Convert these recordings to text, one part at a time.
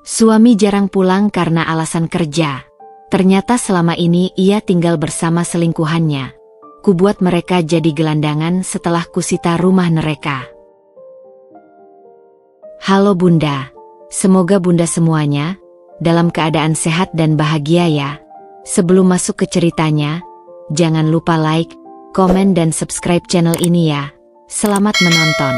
Suami jarang pulang karena alasan kerja. Ternyata selama ini ia tinggal bersama selingkuhannya. Kubuat mereka jadi gelandangan setelah kusita rumah mereka. Halo Bunda, semoga Bunda semuanya dalam keadaan sehat dan bahagia ya. Sebelum masuk ke ceritanya, jangan lupa like, komen dan subscribe channel ini ya. Selamat menonton.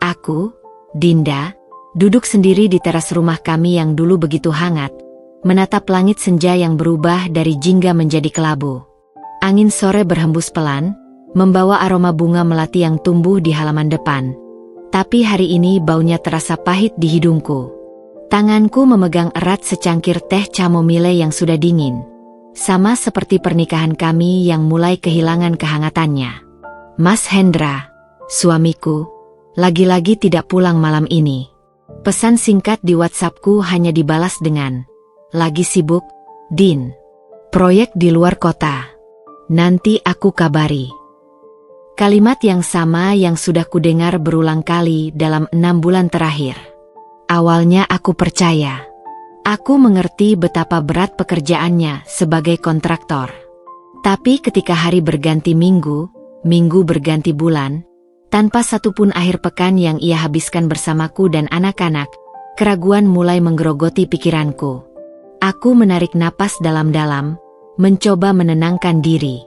Aku, Dinda, duduk sendiri di teras rumah kami yang dulu begitu hangat, menatap langit senja yang berubah dari jingga menjadi kelabu. Angin sore berhembus pelan, membawa aroma bunga melati yang tumbuh di halaman depan. Tapi hari ini baunya terasa pahit di hidungku. Tanganku memegang erat secangkir teh chamomile yang sudah dingin. Sama seperti pernikahan kami yang mulai kehilangan kehangatannya. Mas Hendra, suamiku, lagi-lagi tidak pulang malam ini. Pesan singkat di WhatsAppku hanya dibalas dengan, "Lagi sibuk, Din. Proyek di luar kota. Nanti aku kabari." Kalimat yang sama yang sudah kudengar berulang kali dalam 6 bulan terakhir. Awalnya aku percaya. Aku mengerti betapa berat pekerjaannya sebagai kontraktor. Tapi ketika hari berganti minggu, minggu berganti bulan, tanpa satupun akhir pekan yang ia habiskan bersamaku dan anak-anak, keraguan mulai menggerogoti pikiranku. Aku menarik napas dalam-dalam, mencoba menenangkan diri.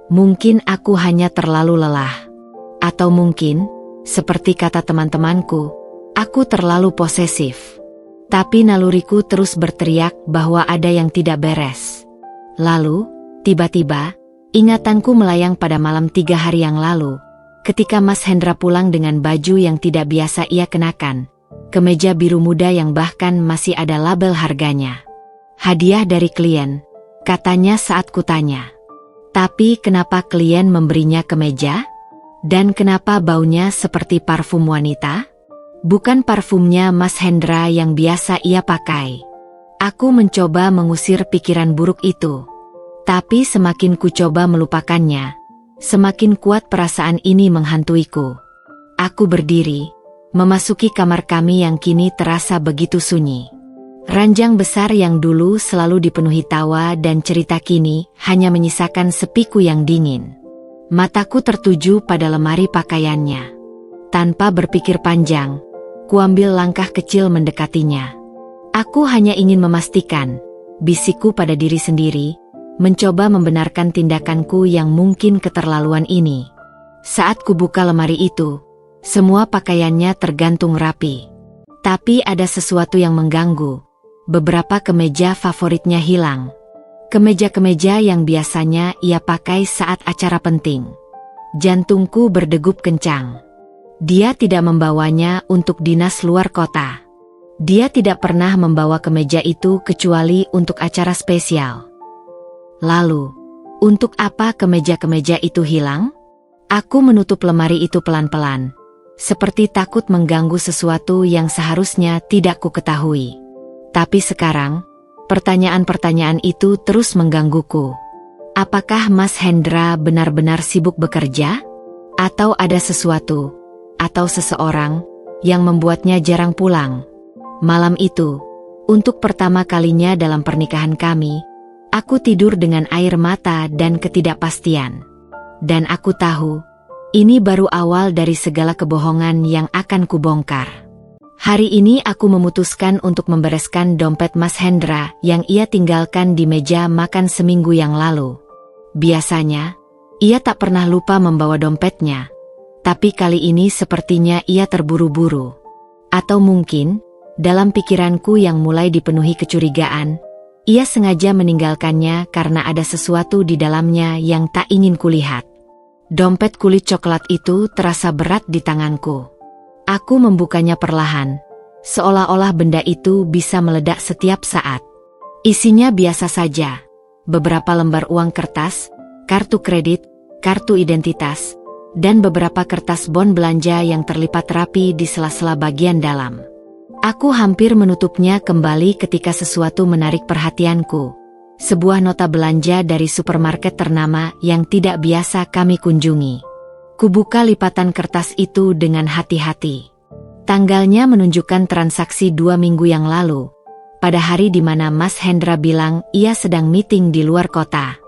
Mungkin aku hanya terlalu lelah. Atau mungkin, seperti kata teman-temanku, aku terlalu posesif. Tapi naluriku terus berteriak bahwa ada yang tidak beres. Lalu, tiba-tiba, ingatanku melayang pada malam 3 hari yang lalu, ketika Mas Hendra pulang dengan baju yang tidak biasa ia kenakan, kemeja biru muda yang bahkan masih ada label harganya. Hadiah dari klien, katanya saat kutanya. Tapi kenapa klien memberinya kemeja? Dan kenapa baunya seperti parfum wanita? Bukan parfumnya Mas Hendra yang biasa ia pakai. Aku mencoba mengusir pikiran buruk itu. Tapi semakin ku coba melupakannya, semakin kuat perasaan ini menghantuiku. Aku berdiri, memasuki kamar kami yang kini terasa begitu sunyi. Ranjang besar yang dulu selalu dipenuhi tawa dan cerita kini hanya menyisakan sepiku yang dingin. Mataku tertuju pada lemari pakaiannya. Tanpa berpikir panjang, kuambil langkah kecil mendekatinya. Aku hanya ingin memastikan, bisikku pada diri sendiri, mencoba membenarkan tindakanku yang mungkin keterlaluan ini. Saat kubuka lemari itu, semua pakaiannya tergantung rapi. Tapi ada sesuatu yang mengganggu. Beberapa kemeja favoritnya hilang. Kemeja-kemeja yang biasanya ia pakai saat acara penting. Jantungku berdegup kencang. Dia tidak membawanya untuk dinas luar kota. Dia tidak pernah membawa kemeja itu kecuali untuk acara spesial. Lalu, untuk apa kemeja-kemeja itu hilang? Aku menutup lemari itu pelan-pelan, seperti takut mengganggu sesuatu yang seharusnya tidak ku ketahui. Tapi sekarang, pertanyaan-pertanyaan itu terus menggangguku. Apakah Mas Hendra benar-benar sibuk bekerja? Atau ada sesuatu, atau seseorang, yang membuatnya jarang pulang? Malam itu, untuk pertama kalinya dalam pernikahan kami, aku tidur dengan air mata dan ketidakpastian. Dan aku tahu, ini baru awal dari segala kebohongan yang akan kubongkar. Hari ini aku memutuskan untuk membereskan dompet Mas Hendra yang ia tinggalkan di meja makan seminggu yang lalu. Biasanya, ia tak pernah lupa membawa dompetnya. Tapi kali ini sepertinya ia terburu-buru. Atau mungkin, dalam pikiranku yang mulai dipenuhi kecurigaan, ia sengaja meninggalkannya karena ada sesuatu di dalamnya yang tak ingin kulihat. Dompet kulit coklat itu terasa berat di tanganku. Aku membukanya perlahan, seolah-olah benda itu bisa meledak setiap saat. Isinya biasa saja, beberapa lembar uang kertas, kartu kredit, kartu identitas, dan beberapa kertas bon belanja yang terlipat rapi di sela-sela bagian dalam. Aku hampir menutupnya kembali ketika sesuatu menarik perhatianku. Sebuah nota belanja dari supermarket ternama yang tidak biasa kami kunjungi. Kubuka lipatan kertas itu dengan hati-hati. Tanggalnya menunjukkan transaksi 2 minggu yang lalu, pada hari di mana Mas Hendra bilang ia sedang meeting di luar kota.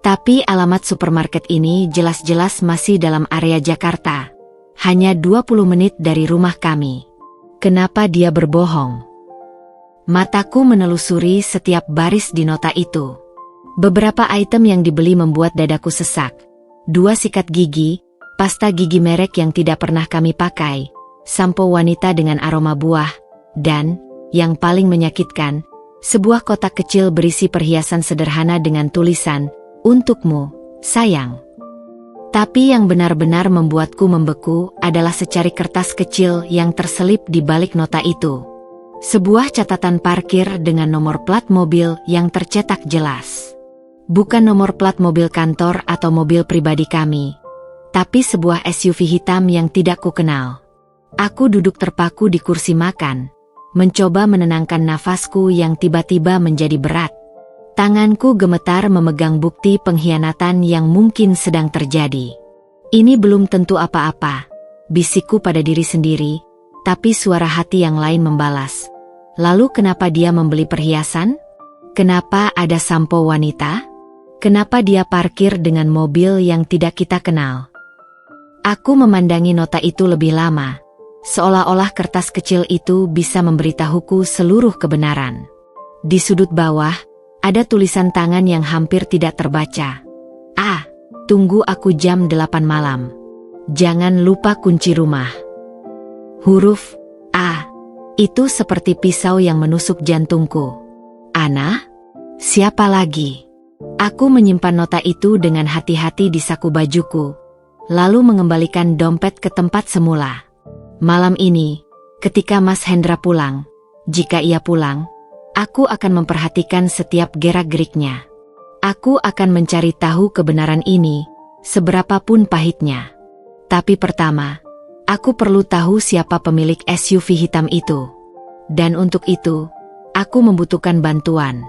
Tapi alamat supermarket ini jelas-jelas masih dalam area Jakarta. Hanya 20 menit dari rumah kami. Kenapa dia berbohong? Mataku menelusuri setiap baris di nota itu. Beberapa item yang dibeli membuat dadaku sesak. 2 sikat gigi, pasta gigi merek yang tidak pernah kami pakai, sampo wanita dengan aroma buah, dan, yang paling menyakitkan, sebuah kotak kecil berisi perhiasan sederhana dengan tulisan, "Untukmu, sayang." Tapi yang benar-benar membuatku membeku adalah secari kertas kecil yang terselip di balik nota itu. Sebuah catatan parkir dengan nomor plat mobil yang tercetak jelas. Bukan nomor plat mobil kantor atau mobil pribadi kami, tapi sebuah SUV hitam yang tidak kukenal. Aku duduk terpaku di kursi makan, mencoba menenangkan nafasku yang tiba-tiba menjadi berat. Tanganku gemetar memegang bukti pengkhianatan yang mungkin sedang terjadi. Ini belum tentu apa-apa, bisikku pada diri sendiri, tapi suara hati yang lain membalas. Lalu kenapa dia membeli perhiasan? Kenapa ada sampo wanita? Kenapa dia parkir dengan mobil yang tidak kita kenal? Aku memandangi nota itu lebih lama. Seolah-olah kertas kecil itu bisa memberitahuku seluruh kebenaran. Di sudut bawah, ada tulisan tangan yang hampir tidak terbaca. Tunggu aku jam 8 malam. Jangan lupa kunci rumah. Huruf A. Itu seperti pisau yang menusuk jantungku. Ana? Siapa lagi? Aku menyimpan nota itu dengan hati-hati di saku bajuku, lalu mengembalikan dompet ke tempat semula. Malam ini, ketika Mas Hendra pulang, jika ia pulang, aku akan memperhatikan setiap gerak-geriknya. Aku akan mencari tahu kebenaran ini, seberapapun pahitnya. Tapi pertama, aku perlu tahu siapa pemilik SUV hitam itu. Dan untuk itu, aku membutuhkan bantuan.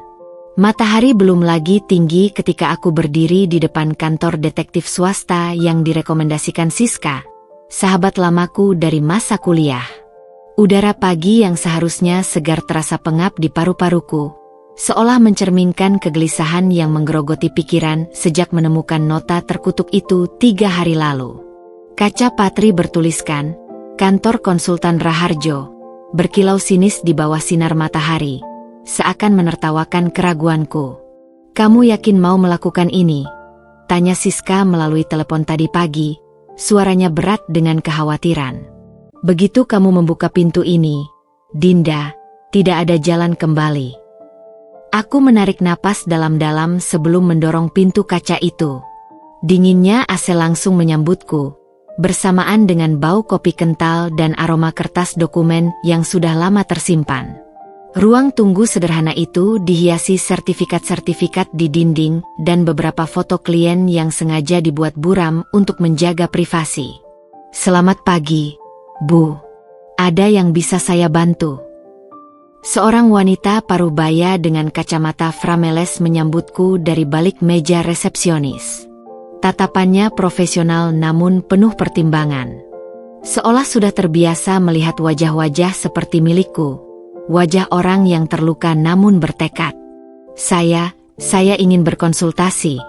Matahari belum lagi tinggi ketika aku berdiri di depan kantor detektif swasta yang direkomendasikan Siska, sahabat lamaku dari masa kuliah. Udara pagi yang seharusnya segar terasa pengap di paru-paruku, seolah mencerminkan kegelisahan yang menggerogoti pikiran sejak menemukan nota terkutuk itu 3 hari lalu. Kaca patri bertuliskan, "Kantor Konsultan Raharjo," berkilau sinis di bawah sinar matahari, seakan menertawakan keraguanku. "Kamu yakin mau melakukan ini?" tanya Siska melalui telepon tadi pagi, suaranya berat dengan kekhawatiran. "Begitu kamu membuka pintu ini, Dinda, tidak ada jalan kembali." Aku menarik napas dalam-dalam sebelum mendorong pintu kaca itu. Dinginnya AC langsung menyambutku, bersamaan dengan bau kopi kental dan aroma kertas dokumen yang sudah lama tersimpan. Ruang tunggu sederhana itu dihiasi sertifikat-sertifikat di dinding dan beberapa foto klien yang sengaja dibuat buram untuk menjaga privasi. "Selamat pagi, Bu. Ada yang bisa saya bantu?" Seorang wanita parubaya dengan kacamata frameles menyambutku dari balik meja resepsionis. Tatapannya profesional namun penuh pertimbangan. Seolah sudah terbiasa melihat wajah-wajah seperti milikku. Wajah orang yang terluka namun bertekad. Saya ingin berkonsultasi,"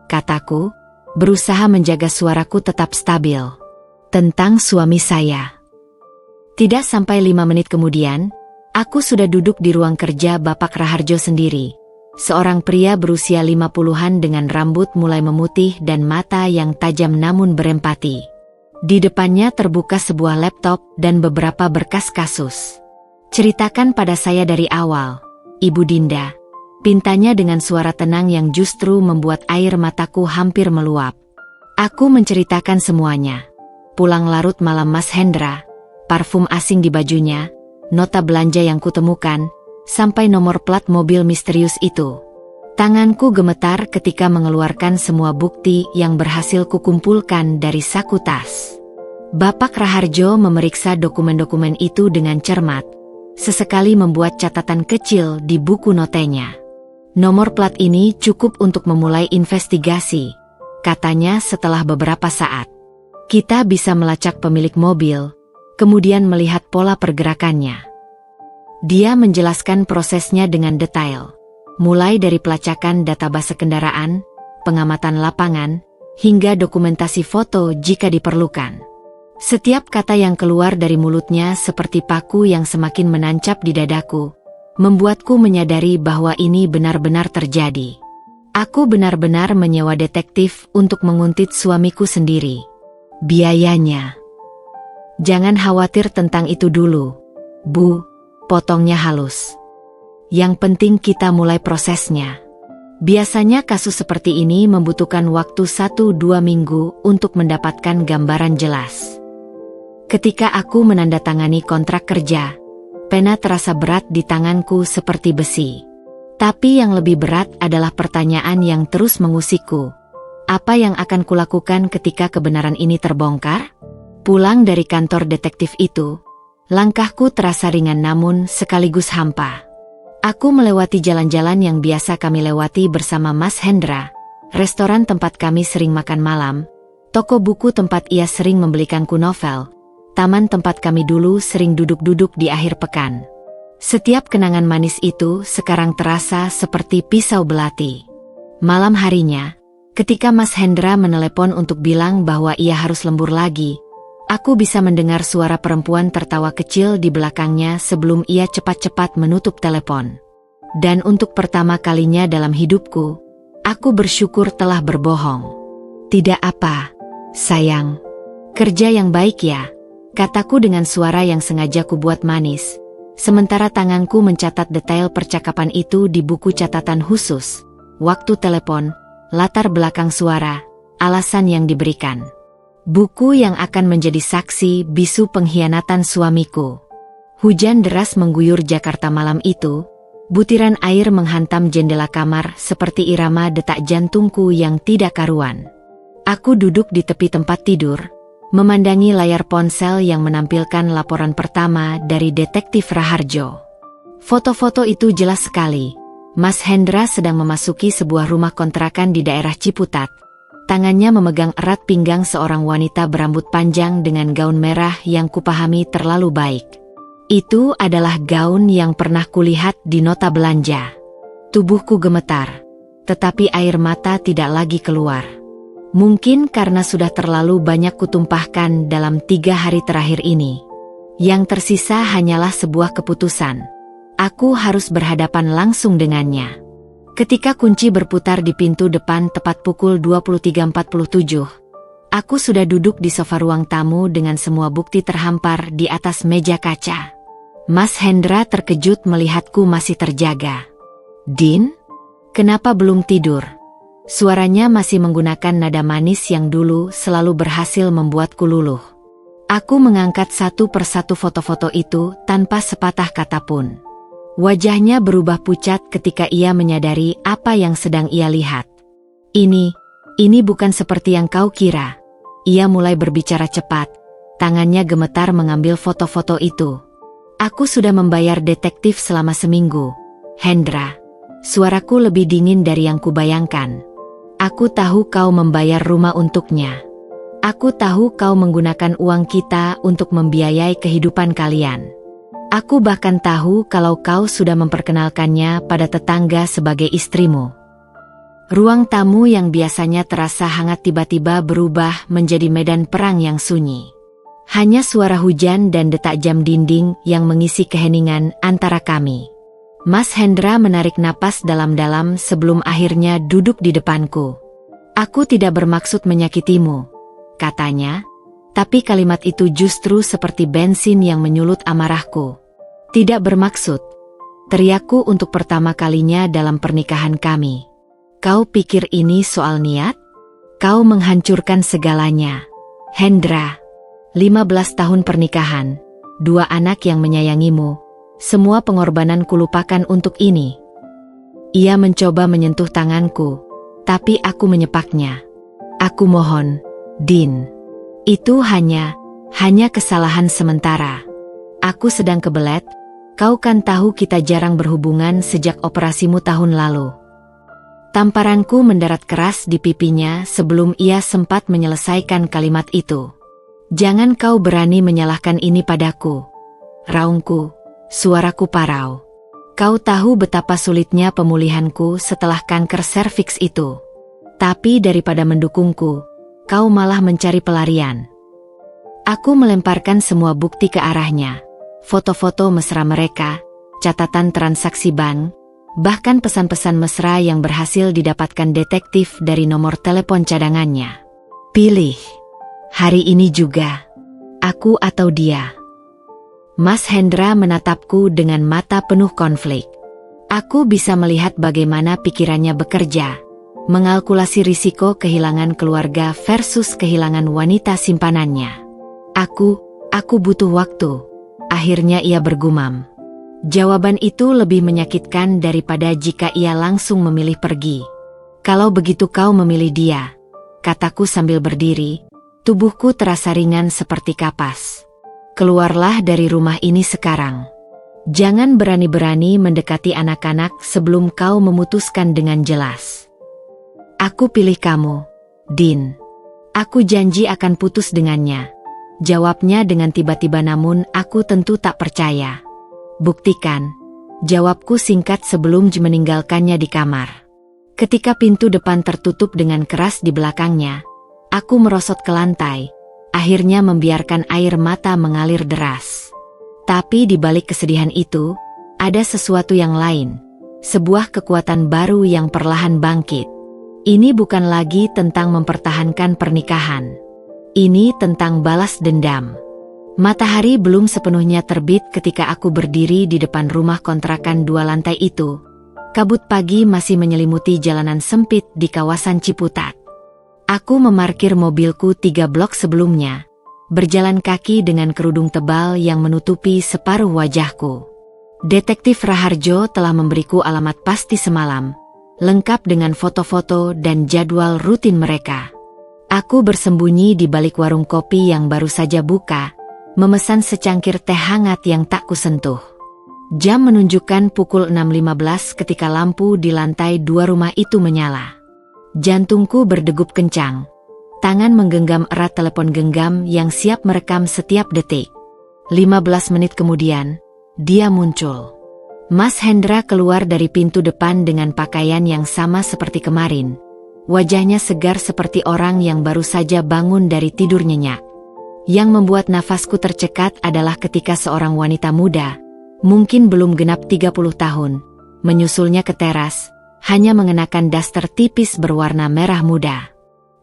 kataku, berusaha menjaga suaraku tetap stabil. "Tentang suami saya." Tidak sampai 5 menit kemudian, aku sudah duduk di ruang kerja Bapak Raharjo sendiri. Seorang pria berusia 50-an dengan rambut mulai memutih dan mata yang tajam namun berempati. Di depannya terbuka sebuah laptop dan beberapa berkas kasus. "Ceritakan pada saya dari awal, Ibu Dinda," pintanya dengan suara tenang yang justru membuat air mataku hampir meluap. Aku menceritakan semuanya. Pulang larut malam Mas Hendra, parfum asing di bajunya, nota belanja yang kutemukan, sampai nomor plat mobil misterius itu. Tanganku gemetar ketika mengeluarkan semua bukti yang berhasil kukumpulkan dari saku tas. Bapak Raharjo memeriksa dokumen-dokumen itu dengan cermat, sesekali membuat catatan kecil di buku notenya. "Nomor plat ini cukup untuk memulai investigasi," katanya setelah beberapa saat. "Kita bisa melacak pemilik mobil, kemudian melihat pola pergerakannya. Dia menjelaskan prosesnya dengan detail, mulai dari pelacakan database kendaraan, pengamatan lapangan, hingga dokumentasi foto jika diperlukan. Setiap kata yang keluar dari mulutnya seperti paku yang semakin menancap di dadaku, membuatku menyadari bahwa ini benar-benar terjadi. Aku benar-benar menyewa detektif untuk menguntit suamiku sendiri. Biayanya. Jangan khawatir tentang itu dulu, Bu, potongnya halus. Yang penting kita mulai prosesnya. Biasanya kasus seperti ini membutuhkan waktu 1-2 minggu untuk mendapatkan gambaran jelas. Ketika aku menandatangani kontrak kerja, pena terasa berat di tanganku seperti besi. Tapi yang lebih berat adalah pertanyaan yang terus mengusikku. Apa yang akan kulakukan ketika kebenaran ini terbongkar? Pulang dari kantor detektif itu, langkahku terasa ringan namun sekaligus hampa. Aku melewati jalan-jalan yang biasa kami lewati bersama Mas Hendra, restoran tempat kami sering makan malam, toko buku tempat ia sering membelikanku novel, taman tempat kami dulu sering duduk-duduk di akhir pekan. Setiap kenangan manis itu sekarang terasa seperti pisau belati. Malam harinya, ketika Mas Hendra menelepon untuk bilang bahwa ia harus lembur lagi, aku bisa mendengar suara perempuan tertawa kecil di belakangnya sebelum ia cepat-cepat menutup telepon. Dan untuk pertama kalinya dalam hidupku, aku bersyukur telah berbohong. Tidak apa, sayang. Kerja yang baik ya, kataku dengan suara yang sengaja kubuat manis. Sementara tanganku mencatat detail percakapan itu di buku catatan khusus, waktu telepon, latar belakang suara, alasan yang diberikan. Buku yang akan menjadi saksi bisu pengkhianatan suamiku. Hujan deras mengguyur Jakarta malam itu, butiran air menghantam jendela kamar seperti irama detak jantungku yang tidak karuan. Aku duduk di tepi tempat tidur, memandangi layar ponsel yang menampilkan laporan pertama dari detektif Raharjo. Foto-foto itu jelas sekali. Mas Hendra sedang memasuki sebuah rumah kontrakan di daerah Ciputat. Tangannya memegang erat pinggang seorang wanita berambut panjang dengan gaun merah yang kupahami terlalu baik. Itu adalah gaun yang pernah kulihat di nota belanja. Tubuhku gemetar, tetapi air mata tidak lagi keluar. Mungkin karena sudah terlalu banyak kutumpahkan dalam 3 hari terakhir ini. Yang tersisa hanyalah sebuah keputusan. Aku harus berhadapan langsung dengannya. Ketika kunci berputar di pintu depan tepat pukul 23.47, aku sudah duduk di sofa ruang tamu dengan semua bukti terhampar di atas meja kaca. Mas Hendra terkejut melihatku masih terjaga. "Din, kenapa belum tidur?" Suaranya masih menggunakan nada manis yang dulu selalu berhasil membuatku luluh. Aku mengangkat satu persatu foto-foto itu tanpa sepatah kata pun. Wajahnya berubah pucat ketika ia menyadari apa yang sedang ia lihat. Ini bukan seperti yang kau kira." Ia mulai berbicara cepat, tangannya gemetar mengambil foto-foto itu. "Aku sudah membayar detektif selama seminggu, Hendra." Suaraku lebih dingin dari yang kubayangkan. "Aku tahu kau membayar rumah untuknya. Aku tahu kau menggunakan uang kita untuk membiayai kehidupan kalian. Aku bahkan tahu kalau kau sudah memperkenalkannya pada tetangga sebagai istrimu." Ruang tamu yang biasanya terasa hangat tiba-tiba berubah menjadi medan perang yang sunyi. Hanya suara hujan dan detak jam dinding yang mengisi keheningan antara kami. Mas Hendra menarik napas dalam-dalam sebelum akhirnya duduk di depanku. "Aku tidak bermaksud menyakitimu," katanya, tapi kalimat itu justru seperti bensin yang menyulut amarahku. "Tidak bermaksud," teriakku untuk pertama kalinya dalam pernikahan kami. "Kau pikir ini soal niat? Kau menghancurkan segalanya. Hendra, 15 tahun pernikahan, 2 anak yang menyayangimu. Semua pengorbanan kulupakan untuk ini." Ia mencoba menyentuh tanganku, tapi aku menyepaknya. "Aku mohon, Din. Itu hanya kesalahan sementara. Aku sedang kebelet, kau kan tahu kita jarang berhubungan sejak operasimu tahun lalu." Tamparanku mendarat keras di pipinya sebelum ia sempat menyelesaikan kalimat itu. Jangan kau berani menyalahkan ini padaku. Raungku, suaraku parau. Kau tahu betapa sulitnya pemulihanku setelah kanker serviks itu. Tapi daripada mendukungku, kau malah mencari pelarian. Aku melemparkan semua bukti ke arahnya. Foto-foto mesra mereka, catatan transaksi bank, bahkan pesan-pesan mesra yang berhasil didapatkan detektif dari nomor telepon cadangannya. Pilih. Hari ini juga. Aku atau dia. Mas Hendra menatapku dengan mata penuh konflik. Aku bisa melihat bagaimana pikirannya bekerja, mengalkulasi risiko kehilangan keluarga versus kehilangan wanita simpanannya. Aku butuh waktu. Akhirnya ia bergumam. Jawaban itu lebih menyakitkan daripada jika ia langsung memilih pergi. Kalau begitu kau memilih dia, kataku sambil berdiri, tubuhku terasa ringan seperti kapas. Keluarlah dari rumah ini sekarang. Jangan berani-berani mendekati anak-anak sebelum kau memutuskan dengan jelas. Aku pilih kamu, Din. Aku janji akan putus dengannya. Jawabnya dengan tiba-tiba, namun aku tentu tak percaya. Buktikan. Jawabku singkat sebelum meninggalkannya di kamar. Ketika pintu depan tertutup dengan keras di belakangnya, aku merosot ke lantai, akhirnya membiarkan air mata mengalir deras. Tapi di balik kesedihan itu, ada sesuatu yang lain. Sebuah kekuatan baru yang perlahan bangkit. Ini bukan lagi tentang mempertahankan pernikahan. Ini tentang balas dendam. Matahari belum sepenuhnya terbit ketika aku berdiri di depan rumah kontrakan 2 lantai itu. Kabut pagi masih menyelimuti jalanan sempit di kawasan Ciputat. Aku memarkir mobilku 3 blok sebelumnya, berjalan kaki dengan kerudung tebal yang menutupi separuh wajahku. Detektif Raharjo telah memberiku alamat pasti semalam, lengkap dengan foto-foto dan jadwal rutin mereka. Aku bersembunyi di balik warung kopi yang baru saja buka, memesan secangkir teh hangat yang tak kusentuh. Jam menunjukkan pukul 6.15 ketika lampu di lantai 2 rumah itu menyala. Jantungku berdegup kencang. Tangan menggenggam erat telepon genggam yang siap merekam setiap detik. 15 menit kemudian, dia muncul. Mas Hendra keluar dari pintu depan dengan pakaian yang sama seperti kemarin. Wajahnya segar seperti orang yang baru saja bangun dari tidur nyenyak. Yang membuat nafasku tercekat adalah ketika seorang wanita muda, mungkin belum genap 30 tahun, menyusulnya ke teras, hanya mengenakan daster tipis berwarna merah muda.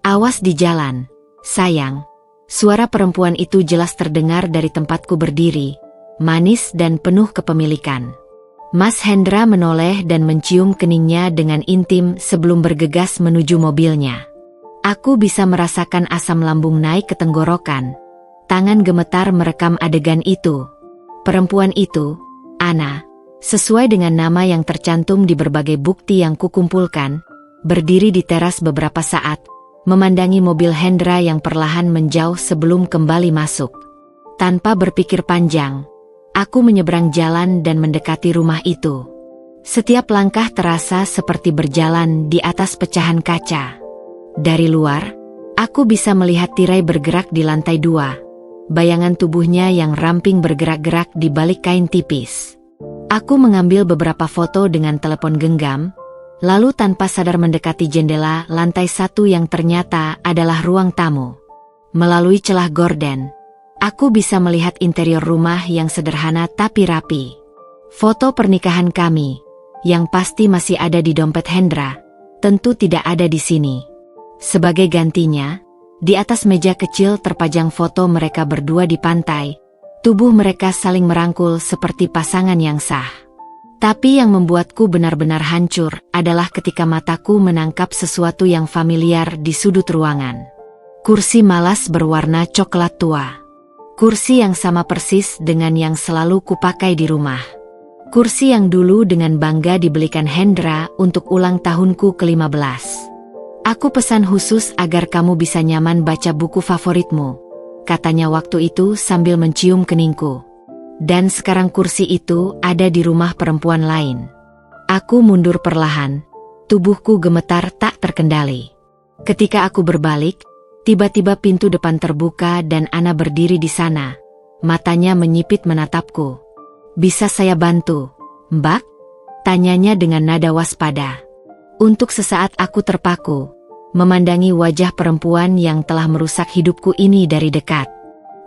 Awas di jalan, sayang. Suara perempuan itu jelas terdengar dari tempatku berdiri, manis dan penuh kepemilikan. Mas Hendra menoleh dan mencium keningnya dengan intim sebelum bergegas menuju mobilnya. Aku bisa merasakan asam lambung naik ke tenggorokan. Tangan gemetar merekam adegan itu. Perempuan itu, Ana, sesuai dengan nama yang tercantum di berbagai bukti yang kukumpulkan, berdiri di teras beberapa saat, memandangi mobil Hendra yang perlahan menjauh sebelum kembali masuk. Tanpa berpikir panjang, aku menyeberang jalan dan mendekati rumah itu. Setiap langkah terasa seperti berjalan di atas pecahan kaca. Dari luar, aku bisa melihat tirai bergerak di lantai 2. Bayangan tubuhnya yang ramping bergerak-gerak di balik kain tipis. Aku mengambil beberapa foto dengan telepon genggam, lalu tanpa sadar mendekati jendela lantai 1 yang ternyata adalah ruang tamu. Melalui celah gorden, aku bisa melihat interior rumah yang sederhana tapi rapi. Foto pernikahan kami, yang pasti masih ada di dompet Hendra, tentu tidak ada di sini. Sebagai gantinya, di atas meja kecil terpajang foto mereka berdua di pantai. Tubuh mereka saling merangkul seperti pasangan yang sah. Tapi yang membuatku benar-benar hancur adalah ketika mataku menangkap sesuatu yang familiar di sudut ruangan. Kursi malas berwarna coklat tua. Kursi yang sama persis dengan yang selalu kupakai di rumah. Kursi yang dulu dengan bangga dibelikan Hendra untuk ulang tahunku ke-15. Aku pesan khusus agar kamu bisa nyaman baca buku favoritmu, katanya waktu itu sambil mencium keningku. Dan sekarang kursi itu ada di rumah perempuan lain. Aku mundur perlahan, tubuhku gemetar tak terkendali. Ketika aku berbalik, Tiba-tiba pintu depan terbuka dan Ana berdiri di sana. Matanya menyipit menatapku. "Bisa saya bantu, Mbak?" tanyanya dengan nada waspada. Untuk sesaat aku terpaku, memandangi wajah perempuan yang telah merusak hidupku ini dari dekat.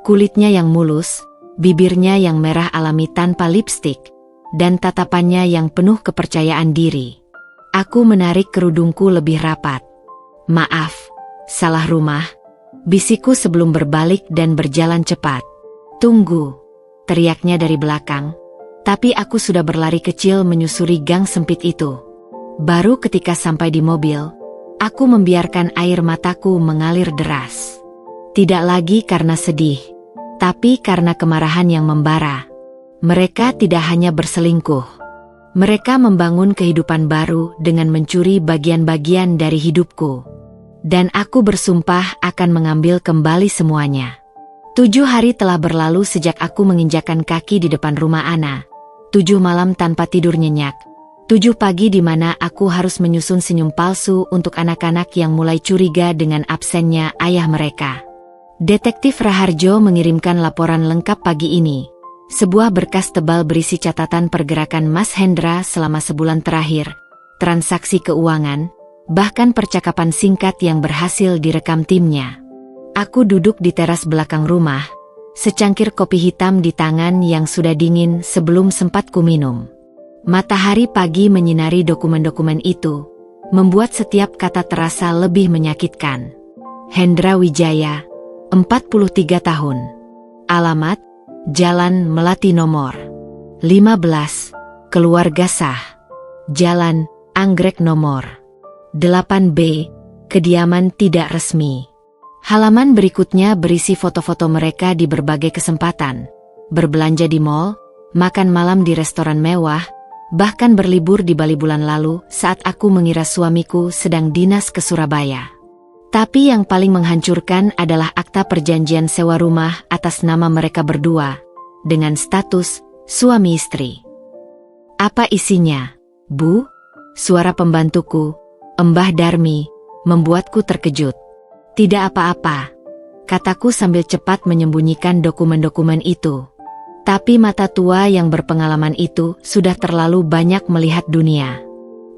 Kulitnya yang mulus, bibirnya yang merah alami tanpa lipstik, dan tatapannya yang penuh kepercayaan diri. Aku menarik kerudungku lebih rapat. "Maaf, salah rumah," bisikku sebelum berbalik dan berjalan cepat. "Tunggu," teriaknya dari belakang, tapi aku sudah berlari kecil menyusuri gang sempit itu. Baru ketika sampai di mobil, aku membiarkan air mataku mengalir deras. Tidak lagi karena sedih, tapi karena kemarahan yang membara. Mereka tidak hanya berselingkuh. Mereka membangun kehidupan baru dengan mencuri bagian-bagian dari hidupku. Dan aku bersumpah akan mengambil kembali semuanya. 7 hari telah berlalu sejak aku menginjakkan kaki di depan rumah Ana. 7 malam tanpa tidur nyenyak. 7 pagi di mana aku harus menyusun senyum palsu untuk anak-anak yang mulai curiga dengan absennya ayah mereka. Detektif Raharjo mengirimkan laporan lengkap pagi ini. Sebuah berkas tebal berisi catatan pergerakan Mas Hendra selama sebulan terakhir, transaksi keuangan, bahkan percakapan singkat yang berhasil direkam timnya. Aku duduk di teras belakang rumah, secangkir kopi hitam di tangan yang sudah dingin sebelum sempat kuminum. Matahari pagi menyinari dokumen-dokumen itu, membuat setiap kata terasa lebih menyakitkan. Hendra Wijaya, 43 tahun. Alamat, Jalan Melati nomor 15, keluarga sah. Jalan Anggrek nomor 8B, kediaman tidak resmi. Halaman berikutnya berisi foto-foto mereka di berbagai kesempatan. Berbelanja di mall, makan malam di restoran mewah, bahkan berlibur di Bali bulan lalu saat aku mengira suamiku sedang dinas ke Surabaya. Tapi yang paling menghancurkan adalah akta perjanjian sewa rumah atas nama mereka berdua, dengan status suami istri. "Apa isinya, Bu?" Suara pembantuku, Mbah Darmi, membuatku terkejut. "Tidak apa-apa," kataku sambil cepat menyembunyikan dokumen-dokumen itu. Tapi mata tua yang berpengalaman itu sudah terlalu banyak melihat dunia.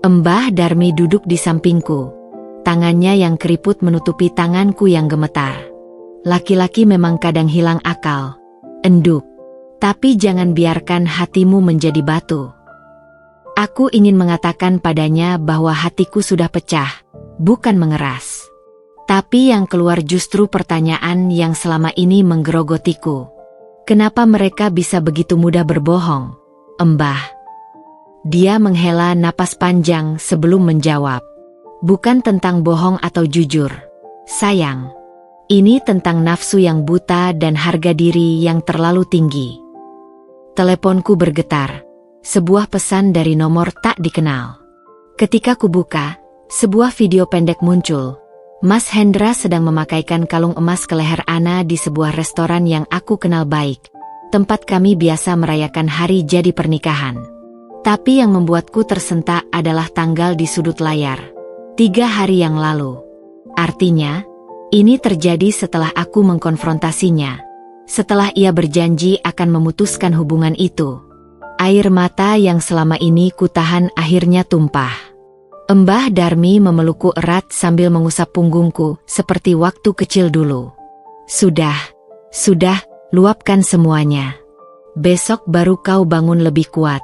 Mbah Darmi duduk di sampingku. Tangannya yang keriput menutupi tanganku yang gemetar. "Laki-laki memang kadang hilang akal, enduk. Tapi jangan biarkan hatimu menjadi batu." Aku ingin mengatakan padanya bahwa hatiku sudah pecah, bukan mengeras. Tapi yang keluar justru pertanyaan yang selama ini menggerogotiku. Kenapa mereka bisa begitu mudah berbohong, Mbah? Dia menghela napas panjang sebelum menjawab. "Bukan tentang bohong atau jujur, sayang. Ini tentang nafsu yang buta dan harga diri yang terlalu tinggi." Teleponku bergetar. Sebuah pesan dari nomor tak dikenal. Ketika kubuka, sebuah video pendek muncul. Mas Hendra sedang memakaikan kalung emas ke leher Ana di sebuah restoran yang aku kenal baik, tempat kami biasa merayakan hari jadi pernikahan. Tapi yang membuatku tersentak adalah tanggal di sudut layar. 3 hari yang lalu. Artinya, ini terjadi setelah aku mengkonfrontasinya. Setelah ia berjanji akan memutuskan hubungan itu. Air mata yang selama ini kutahan akhirnya tumpah. Mbah Darmi memelukku erat sambil mengusap punggungku seperti waktu kecil dulu. Sudah, luapkan semuanya. Besok baru kau bangun lebih kuat."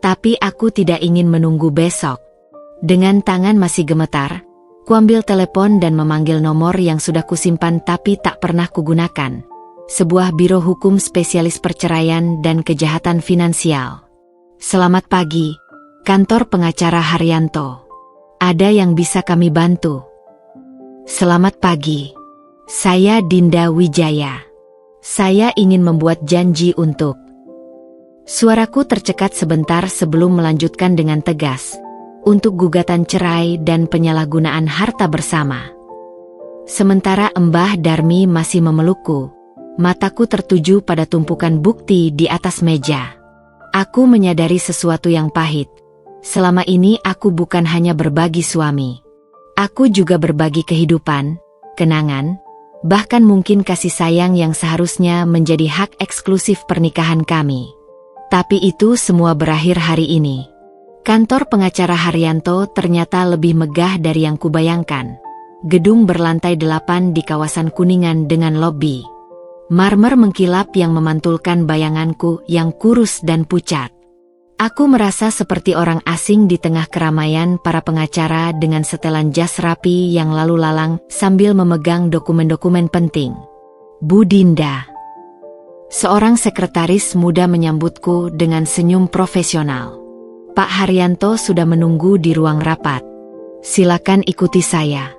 Tapi aku tidak ingin menunggu besok. Dengan tangan masih gemetar, kuambil telepon dan memanggil nomor yang sudah kusimpan tapi tak pernah kugunakan. Sebuah biro hukum spesialis perceraian dan kejahatan finansial. "Selamat pagi, kantor pengacara Haryanto. Ada yang bisa kami bantu?" "Selamat pagi. Saya Dinda Wijaya. Saya ingin membuat janji untuk..." Suaraku tercekat sebentar sebelum melanjutkan dengan tegas. "Untuk gugatan cerai dan penyalahgunaan harta bersama." Sementara Mbah Darmi masih memelukku, mataku tertuju pada tumpukan bukti di atas meja. Aku menyadari sesuatu yang pahit. Selama ini aku bukan hanya berbagi suami. Aku juga berbagi kehidupan, kenangan, bahkan mungkin kasih sayang yang seharusnya menjadi hak eksklusif pernikahan kami. Tapi itu semua berakhir hari ini. Kantor pengacara Haryanto ternyata lebih megah dari yang kubayangkan. Gedung berlantai 8 di kawasan Kuningan dengan lobi. Marmer mengkilap yang memantulkan bayanganku yang kurus dan pucat. Aku merasa seperti orang asing di tengah keramaian para pengacara dengan setelan jas rapi yang lalu lalang sambil memegang dokumen-dokumen penting. Bu Dinda. Seorang sekretaris muda menyambutku dengan senyum profesional. Pak Haryanto sudah menunggu di ruang rapat. Silakan ikuti saya.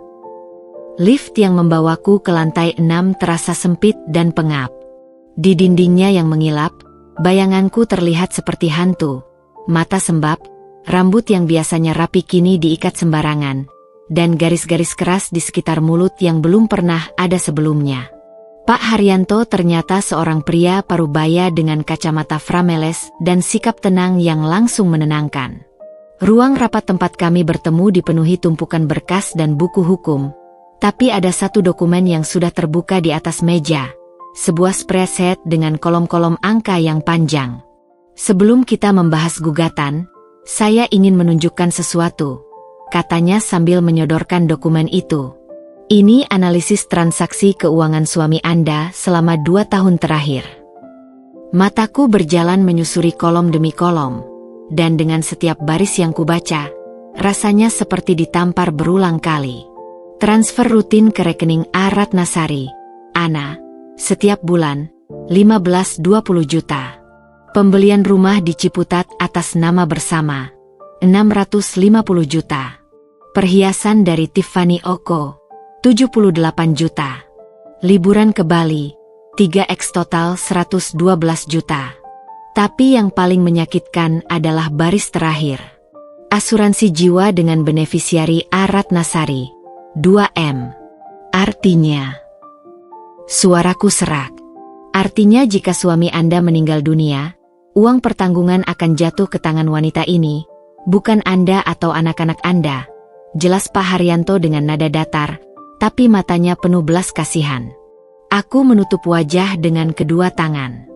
Lift yang membawaku ke lantai 6 terasa sempit dan pengap. Di dindingnya yang mengilap, bayanganku terlihat seperti hantu. Mata sembab, rambut yang biasanya rapi kini diikat sembarangan, dan garis-garis keras di sekitar mulut yang belum pernah ada sebelumnya. Pak Haryanto ternyata seorang pria parubaya dengan kacamata frameles dan sikap tenang yang langsung menenangkan. Ruang rapat tempat kami bertemu dipenuhi tumpukan berkas dan buku hukum, tapi ada satu dokumen yang sudah terbuka di atas meja, sebuah spreadsheet dengan kolom-kolom angka yang panjang. Sebelum kita membahas gugatan, saya ingin menunjukkan sesuatu, katanya sambil menyodorkan dokumen itu. Ini analisis transaksi keuangan suami Anda selama 2 tahun terakhir. Mataku berjalan menyusuri kolom demi kolom, dan dengan setiap baris yang kubaca, rasanya seperti ditampar berulang kali. Transfer rutin ke rekening A. Ratnasari, Ana, setiap bulan, 15-20 juta. Pembelian rumah di Ciputat atas nama bersama, 650 juta. Perhiasan dari Tiffany Oko, 78 juta. Liburan ke Bali, 3x total 112 juta. Tapi yang paling menyakitkan adalah baris terakhir. Asuransi jiwa dengan benefisiari A. Ratnasari, 2M. Artinya, suaraku serak. Artinya jika suami Anda meninggal dunia, uang pertanggungan akan jatuh ke tangan wanita ini, bukan Anda atau anak-anak Anda. Jelas Pak Haryanto dengan nada datar, tapi matanya penuh belas kasihan. Aku menutup wajah dengan kedua tangan.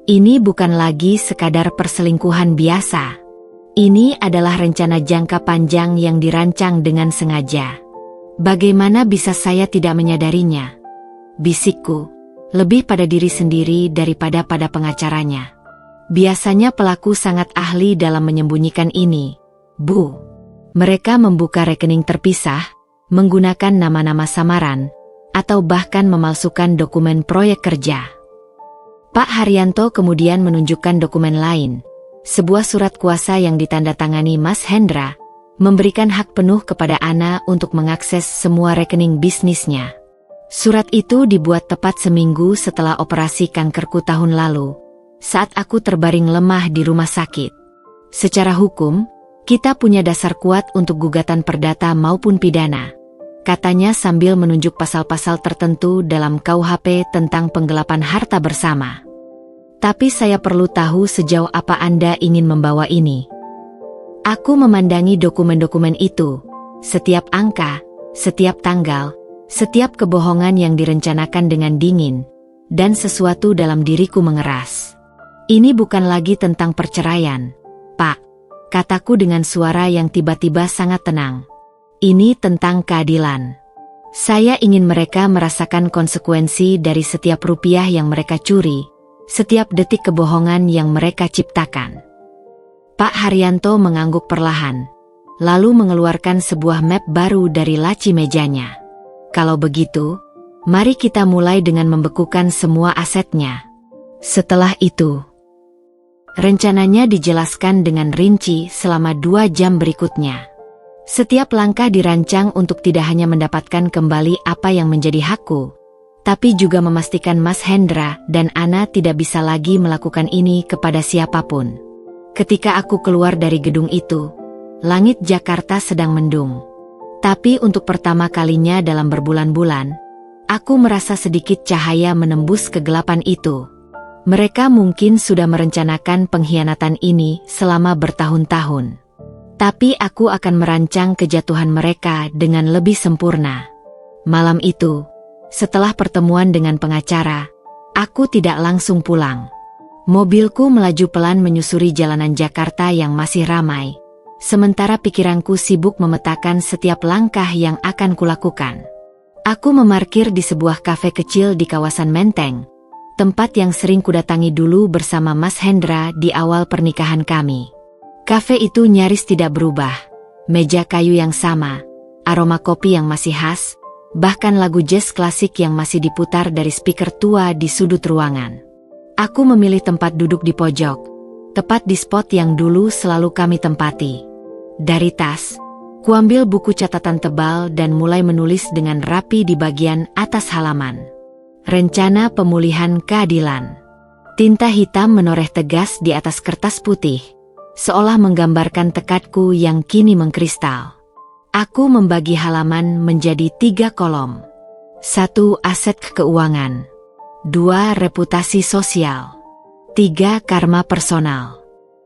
Ini bukan lagi sekadar perselingkuhan biasa. Ini adalah rencana jangka panjang yang dirancang dengan sengaja. Bagaimana bisa saya tidak menyadarinya? Bisikku, lebih pada diri sendiri daripada pada pengacaranya. Biasanya pelaku sangat ahli dalam menyembunyikan ini, Bu. Mereka membuka rekening terpisah, menggunakan nama-nama samaran, atau bahkan memalsukan dokumen proyek kerja. Pak Haryanto kemudian menunjukkan dokumen lain, sebuah surat kuasa yang ditandatangani Mas Hendra, memberikan hak penuh kepada Ana untuk mengakses semua rekening bisnisnya. Surat itu dibuat tepat seminggu setelah operasi kankerku tahun lalu, saat aku terbaring lemah di rumah sakit. Secara hukum, kita punya dasar kuat untuk gugatan perdata maupun pidana, katanya sambil menunjuk pasal-pasal tertentu dalam KUHP tentang penggelapan harta bersama. Tapi saya perlu tahu sejauh apa Anda ingin membawa ini. Aku memandangi dokumen-dokumen itu, setiap angka, setiap tanggal, setiap kebohongan yang direncanakan dengan dingin, dan sesuatu dalam diriku mengeras. Ini bukan lagi tentang perceraian, Pak, kataku dengan suara yang tiba-tiba sangat tenang. Ini tentang keadilan. Saya ingin mereka merasakan konsekuensi dari setiap rupiah yang mereka curi, setiap detik kebohongan yang mereka ciptakan. Pak Haryanto mengangguk perlahan, lalu mengeluarkan sebuah map baru dari laci mejanya. Kalau begitu, mari kita mulai dengan membekukan semua asetnya. Setelah itu, rencananya dijelaskan dengan rinci selama 2 jam berikutnya. Setiap langkah dirancang untuk tidak hanya mendapatkan kembali apa yang menjadi hakku, tapi juga memastikan Mas Hendra dan Ana tidak bisa lagi melakukan ini kepada siapapun. Ketika aku keluar dari gedung itu, langit Jakarta sedang mendung. Tapi untuk pertama kalinya dalam berbulan-bulan, aku merasa sedikit cahaya menembus kegelapan itu. Mereka mungkin sudah merencanakan pengkhianatan ini selama bertahun-tahun. Tapi aku akan merancang kejatuhan mereka dengan lebih sempurna. Malam itu, Setelah pertemuan dengan pengacara, aku tidak langsung pulang. Mobilku melaju pelan menyusuri jalanan Jakarta yang masih ramai, sementara pikiranku sibuk memetakan setiap langkah yang akan kulakukan. Aku memarkir di sebuah kafe kecil di kawasan Menteng, tempat yang sering kudatangi dulu bersama Mas Hendra di awal pernikahan kami. Kafe itu nyaris tidak berubah, meja kayu yang sama, aroma kopi yang masih khas, bahkan lagu jazz klasik yang masih diputar dari speaker tua di sudut ruangan. Aku memilih tempat duduk di pojok, tepat di spot yang dulu selalu kami tempati. Dari tas, kuambil buku catatan tebal dan mulai menulis dengan rapi di bagian atas halaman. Rencana pemulihan keadilan. Tinta hitam menoreh tegas di atas kertas putih, seolah menggambarkan tekadku yang kini mengkristal. Aku membagi halaman menjadi 3 kolom. 1. Aset keuangan. 2. Reputasi sosial. 3. Karma personal.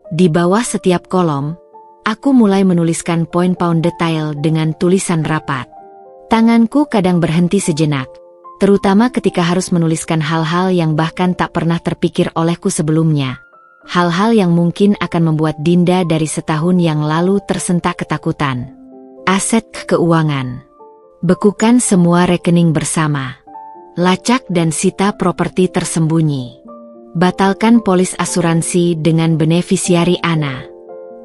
Di bawah setiap kolom, aku mulai menuliskan poin-poin detail dengan tulisan rapat. Tanganku kadang berhenti sejenak, terutama ketika harus menuliskan hal-hal yang bahkan tak pernah terpikir olehku sebelumnya. Hal-hal yang mungkin akan membuat Dinda dari setahun yang lalu tersentak ketakutan. Aset keuangan. Bekukan semua rekening bersama. Lacak dan sita properti tersembunyi. Batalkan polis asuransi dengan benefisiari Ana.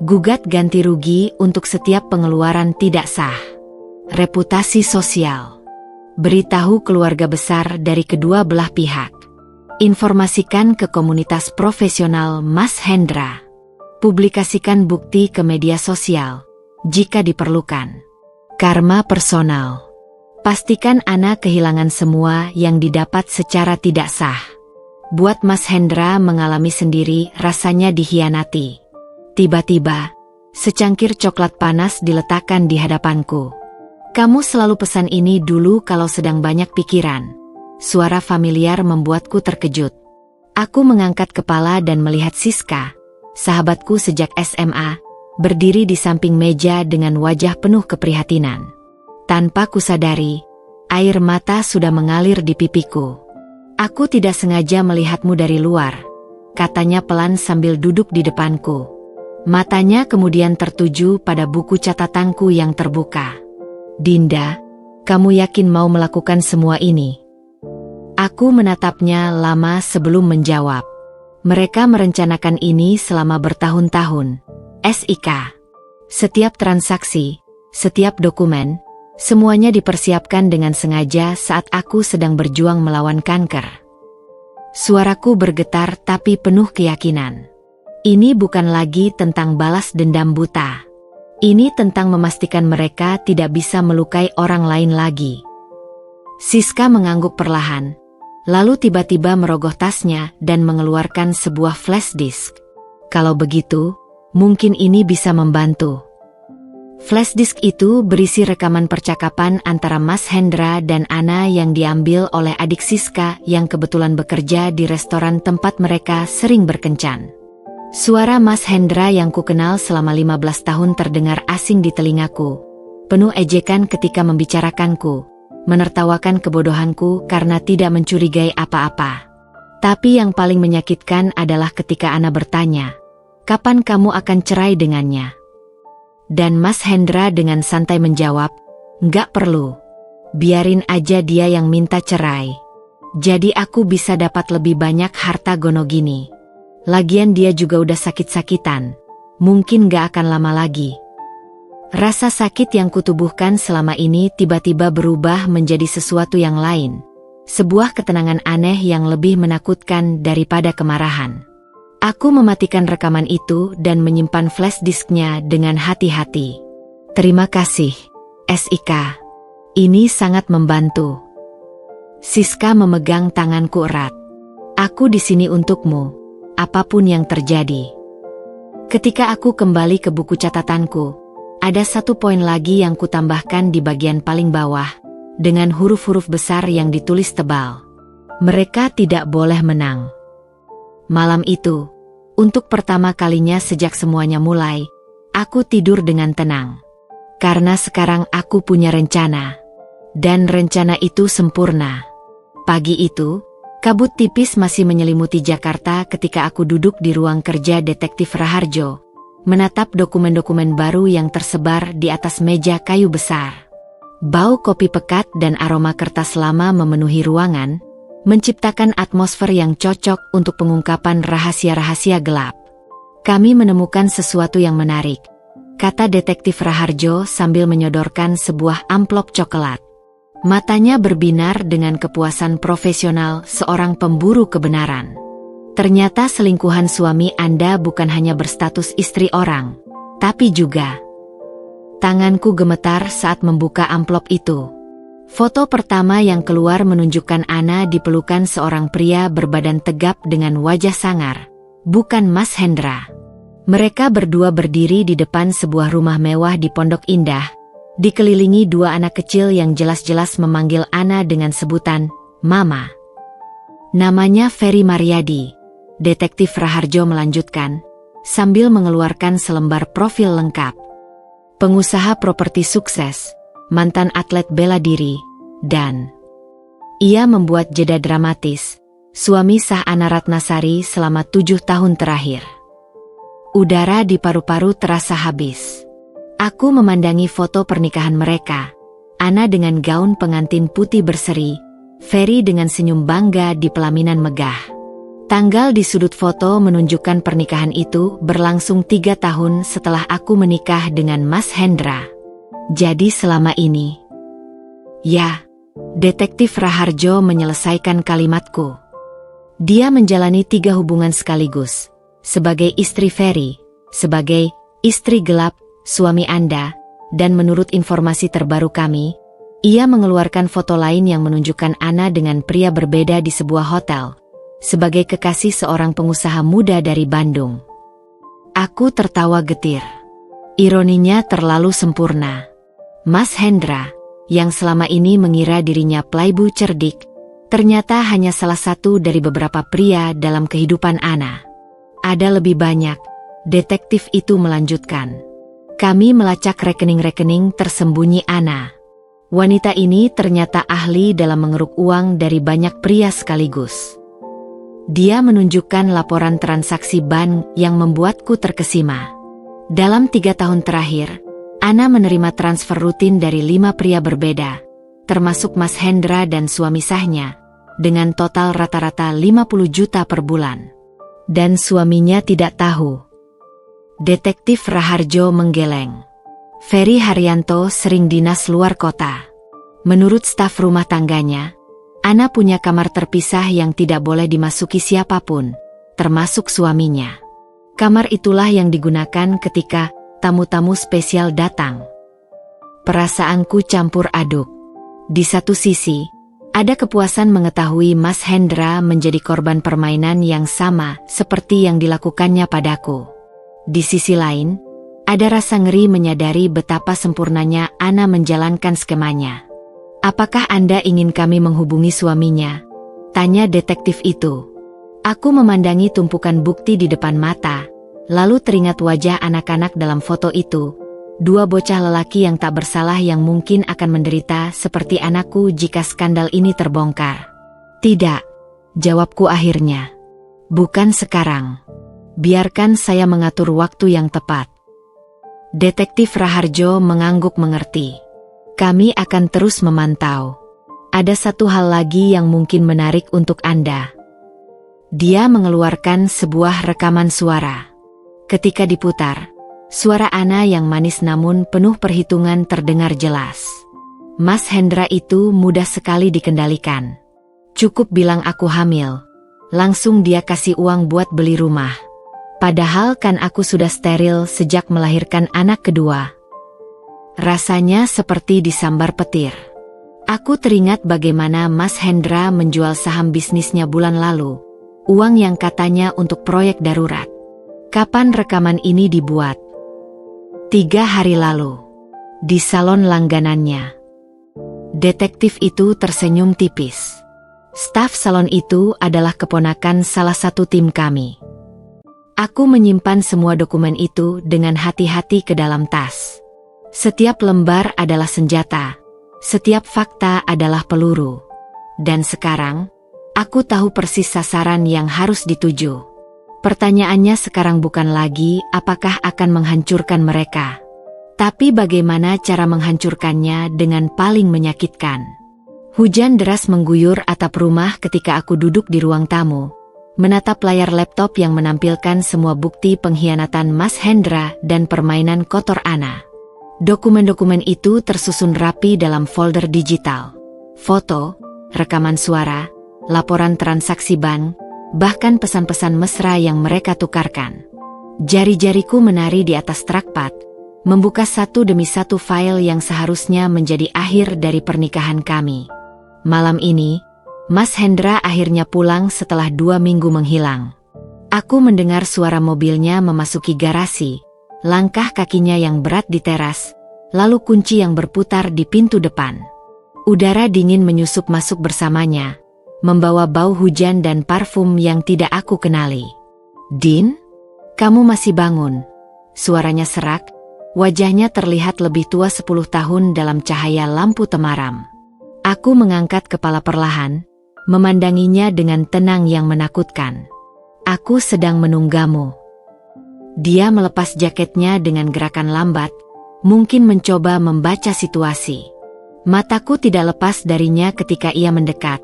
Gugat ganti rugi untuk setiap pengeluaran tidak sah. Reputasi sosial. Beritahu keluarga besar dari kedua belah pihak. Informasikan ke komunitas profesional Mas Hendra. Publikasikan bukti ke media sosial, jika diperlukan. Karma personal. Pastikan Ana kehilangan semua yang didapat secara tidak sah. Buat Mas Hendra mengalami sendiri rasanya dikhianati. Tiba-tiba, secangkir coklat panas diletakkan di hadapanku. Kamu selalu pesan ini dulu kalau sedang banyak pikiran. Suara familiar membuatku terkejut. Aku mengangkat kepala dan melihat Siska, sahabatku sejak SMA, berdiri di samping meja dengan wajah penuh keprihatinan. Tanpa kusadari, air mata sudah mengalir di pipiku. Aku tidak sengaja melihatmu dari luar, katanya pelan sambil duduk di depanku. Matanya kemudian tertuju pada buku catatanku yang terbuka. Dinda, kamu yakin mau melakukan semua ini? Aku menatapnya lama sebelum menjawab. Mereka merencanakan ini selama bertahun-tahun. SIK. Setiap transaksi, setiap dokumen, semuanya dipersiapkan dengan sengaja saat aku sedang berjuang melawan kanker. Suaraku bergetar tapi penuh keyakinan. Ini bukan lagi tentang balas dendam buta. Ini tentang memastikan mereka tidak bisa melukai orang lain lagi. Siska mengangguk perlahan, lalu tiba-tiba merogoh tasnya dan mengeluarkan sebuah flash disk. Kalau begitu, mungkin ini bisa membantu. Flash disk itu berisi rekaman percakapan antara Mas Hendra dan Ana yang diambil oleh adik Siska yang kebetulan bekerja di restoran tempat mereka sering berkencan. Suara Mas Hendra yang kukenal selama 15 tahun terdengar asing di telingaku, penuh ejekan ketika membicarakanku, menertawakan kebodohanku karena tidak mencurigai apa-apa. Tapi yang paling menyakitkan adalah ketika Ana bertanya, "Kapan kamu akan cerai dengannya?" Dan Mas Hendra dengan santai menjawab, "Nggak perlu. Biarin aja dia yang minta cerai. Jadi aku bisa dapat lebih banyak harta gono gini. Lagian dia juga udah sakit-sakitan. Mungkin gak akan lama lagi." Rasa sakit yang kutubuhkan selama ini tiba-tiba berubah menjadi sesuatu yang lain. Sebuah ketenangan aneh yang lebih menakutkan daripada kemarahan. Aku mematikan rekaman itu dan menyimpan flash disknya dengan hati-hati. "Terima kasih, SIK. Ini sangat membantu." Siska memegang tanganku erat. "Aku di sini untukmu, apapun yang terjadi." Ketika aku kembali ke buku catatanku, ada satu poin lagi yang kutambahkan di bagian paling bawah, dengan huruf-huruf besar yang ditulis tebal. Mereka tidak boleh menang. Malam itu, untuk pertama kalinya sejak semuanya mulai, aku tidur dengan tenang. Karena sekarang aku punya rencana. Dan rencana itu sempurna. Pagi itu, kabut tipis masih menyelimuti Jakarta ketika aku duduk di ruang kerja Detektif Raharjo, menatap dokumen-dokumen baru yang tersebar di atas meja kayu besar. Bau kopi pekat dan aroma kertas lama memenuhi ruangan, menciptakan atmosfer yang cocok untuk pengungkapan rahasia-rahasia gelap. Kami menemukan sesuatu yang menarik, kata Detektif Raharjo sambil menyodorkan sebuah amplop coklat. Matanya berbinar dengan kepuasan profesional seorang pemburu kebenaran. Ternyata selingkuhan suami Anda bukan hanya berstatus istri orang, tapi juga... Tanganku gemetar saat membuka amplop itu. Foto pertama yang keluar menunjukkan Ana dipelukan seorang pria berbadan tegap dengan wajah sangar, bukan Mas Hendra. Mereka berdua berdiri di depan sebuah rumah mewah di Pondok Indah, dikelilingi dua anak kecil yang jelas-jelas memanggil Ana dengan sebutan Mama. Namanya Ferry Mariadi, Detektif Raharjo melanjutkan, sambil mengeluarkan selembar profil lengkap. Pengusaha properti sukses, mantan atlet bela diri, dan ia membuat jeda dramatis, suami sah Ana Ratnasari selama 7 tahun terakhir. Udara di paru-paru terasa habis. Aku memandangi foto pernikahan mereka, Ana dengan gaun pengantin putih berseri, Ferry dengan senyum bangga di pelaminan megah. Tanggal di sudut foto menunjukkan pernikahan itu berlangsung 3 tahun setelah aku menikah dengan Mas Hendra. Jadi selama ini... Ya, Detektif Raharjo menyelesaikan kalimatku. Dia menjalani 3 hubungan sekaligus. Sebagai istri Ferry, sebagai istri gelap, suami Anda, dan menurut informasi terbaru kami, ia mengeluarkan foto lain yang menunjukkan Ana dengan pria berbeda di sebuah hotel. Sebagai kekasih seorang pengusaha muda dari Bandung. Aku tertawa getir. Ironinya terlalu sempurna. Mas Hendra, yang selama ini mengira dirinya playboy cerdik, ternyata hanya salah satu dari beberapa pria dalam kehidupan Ana. Ada lebih banyak, detektif itu melanjutkan. Kami melacak rekening-rekening tersembunyi Ana. Wanita ini ternyata ahli dalam mengeruk uang dari banyak pria sekaligus. Dia menunjukkan laporan transaksi bank yang membuatku terkesima. Dalam 3 tahun terakhir, Ana menerima transfer rutin dari 5 pria berbeda, termasuk Mas Hendra dan suami sahnya, dengan total rata-rata 50 juta per bulan. Dan suaminya tidak tahu. Detektif Raharjo menggeleng. Ferry Haryanto sering dinas luar kota. Menurut staf rumah tangganya, Ana punya kamar terpisah yang tidak boleh dimasuki siapapun, termasuk suaminya. Kamar itulah yang digunakan ketika tamu-tamu spesial datang. Perasaanku campur aduk. Di satu sisi, ada kepuasan mengetahui Mas Hendra menjadi korban permainan yang sama seperti yang dilakukannya padaku. Di sisi lain, ada rasa ngeri menyadari betapa sempurnanya Ana menjalankan skemanya. Apakah Anda ingin kami menghubungi suaminya? Tanya detektif itu. Aku memandangi tumpukan bukti di depan mata, lalu teringat wajah anak-anak dalam foto itu. 2 bocah lelaki yang tak bersalah yang mungkin akan menderita seperti anakku jika skandal ini terbongkar. Tidak, jawabku akhirnya. Bukan sekarang. Biarkan saya mengatur waktu yang tepat. Detektif Raharjo mengangguk mengerti. Kami akan terus memantau. Ada satu hal lagi yang mungkin menarik untuk Anda. Dia mengeluarkan sebuah rekaman suara. Ketika diputar, suara Ana yang manis namun penuh perhitungan terdengar jelas. Mas Hendra itu mudah sekali dikendalikan. Cukup bilang aku hamil, langsung dia kasih uang buat beli rumah. Padahal kan aku sudah steril sejak melahirkan anak kedua. Rasanya seperti disambar petir. Aku teringat bagaimana Mas Hendra menjual saham bisnisnya bulan lalu, uang yang katanya untuk proyek darurat. Kapan rekaman ini dibuat? 3 hari lalu, di salon langganannya. Detektif itu tersenyum tipis. Staf salon itu adalah keponakan salah satu tim kami. Aku menyimpan semua dokumen itu dengan hati-hati ke dalam tas. Setiap lembar adalah senjata, setiap fakta adalah peluru. Dan sekarang, aku tahu persis sasaran yang harus dituju. Pertanyaannya sekarang bukan lagi apakah akan menghancurkan mereka, tapi bagaimana cara menghancurkannya dengan paling menyakitkan. Hujan deras mengguyur atap rumah ketika aku duduk di ruang tamu, menatap layar laptop yang menampilkan semua bukti pengkhianatan Mas Hendra dan permainan kotor Ana. Dokumen-dokumen itu tersusun rapi dalam folder digital. Foto, rekaman suara, laporan transaksi bank, bahkan pesan-pesan mesra yang mereka tukarkan. Jari-jariku menari di atas trackpad, membuka satu demi satu file yang seharusnya menjadi akhir dari pernikahan kami. Malam ini, Mas Hendra akhirnya pulang setelah 2 minggu menghilang. Aku mendengar suara mobilnya memasuki garasi, langkah kakinya yang berat di teras, lalu kunci yang berputar di pintu depan. Udara dingin menyusup masuk bersamanya, membawa bau hujan dan parfum yang tidak aku kenali. "Din, kamu masih bangun?" Suaranya serak, wajahnya terlihat lebih tua 10 tahun dalam cahaya lampu temaram. Aku mengangkat kepala perlahan, memandanginya dengan tenang yang menakutkan. "Aku sedang menunggamu." Dia melepas jaketnya dengan gerakan lambat, mungkin mencoba membaca situasi. Mataku tidak lepas darinya ketika ia mendekat,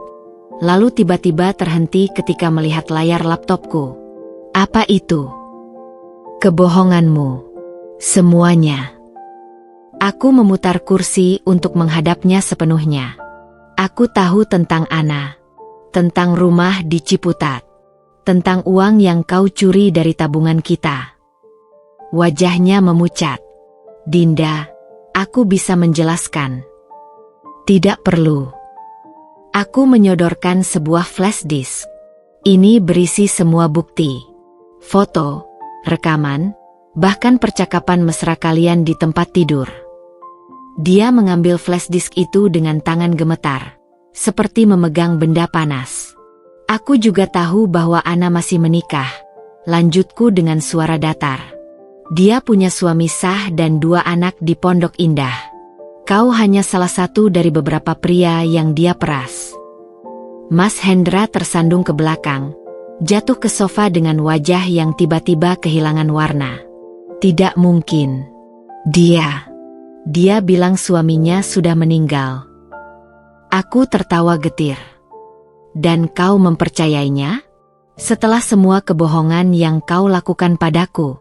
lalu tiba-tiba terhenti ketika melihat layar laptopku. "Apa itu?" "Kebohonganmu. Semuanya." Aku memutar kursi untuk menghadapnya sepenuhnya. Aku tahu tentang Ana, tentang rumah di Ciputat, tentang uang yang kau curi dari tabungan kita. Wajahnya memucat. "Dinda, aku bisa menjelaskan." "Tidak perlu." Aku menyodorkan sebuah flash disk. Ini berisi semua bukti. Foto, rekaman, bahkan percakapan mesra kalian di tempat tidur. Dia mengambil flash disk itu dengan tangan gemetar, seperti memegang benda panas. "Aku juga tahu bahwa Ana masih menikah," lanjutku dengan suara datar. "Dia punya suami sah dan 2 anak di Pondok Indah. Kau hanya salah satu dari beberapa pria yang dia peras." Mas Hendra tersandung ke belakang, jatuh ke sofa dengan wajah yang tiba-tiba kehilangan warna. "Tidak mungkin. Dia bilang suaminya sudah meninggal." Aku tertawa getir. "Dan kau mempercayainya? Setelah semua kebohongan yang kau lakukan padaku?"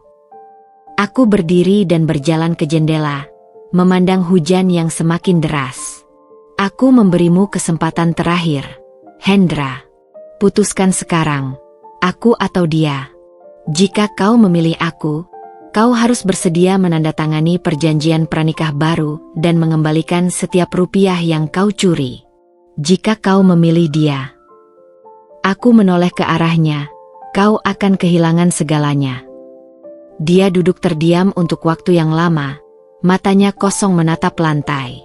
Aku berdiri dan berjalan ke jendela, memandang hujan yang semakin deras. "Aku memberimu kesempatan terakhir, Hendra. Putuskan sekarang, aku atau dia. Jika kau memilih aku, kau harus bersedia menandatangani perjanjian pranikah baru dan mengembalikan setiap rupiah yang kau curi. Jika kau memilih dia..." Aku menoleh ke arahnya. "Kau akan kehilangan segalanya." Dia duduk terdiam untuk waktu yang lama, matanya kosong menatap lantai.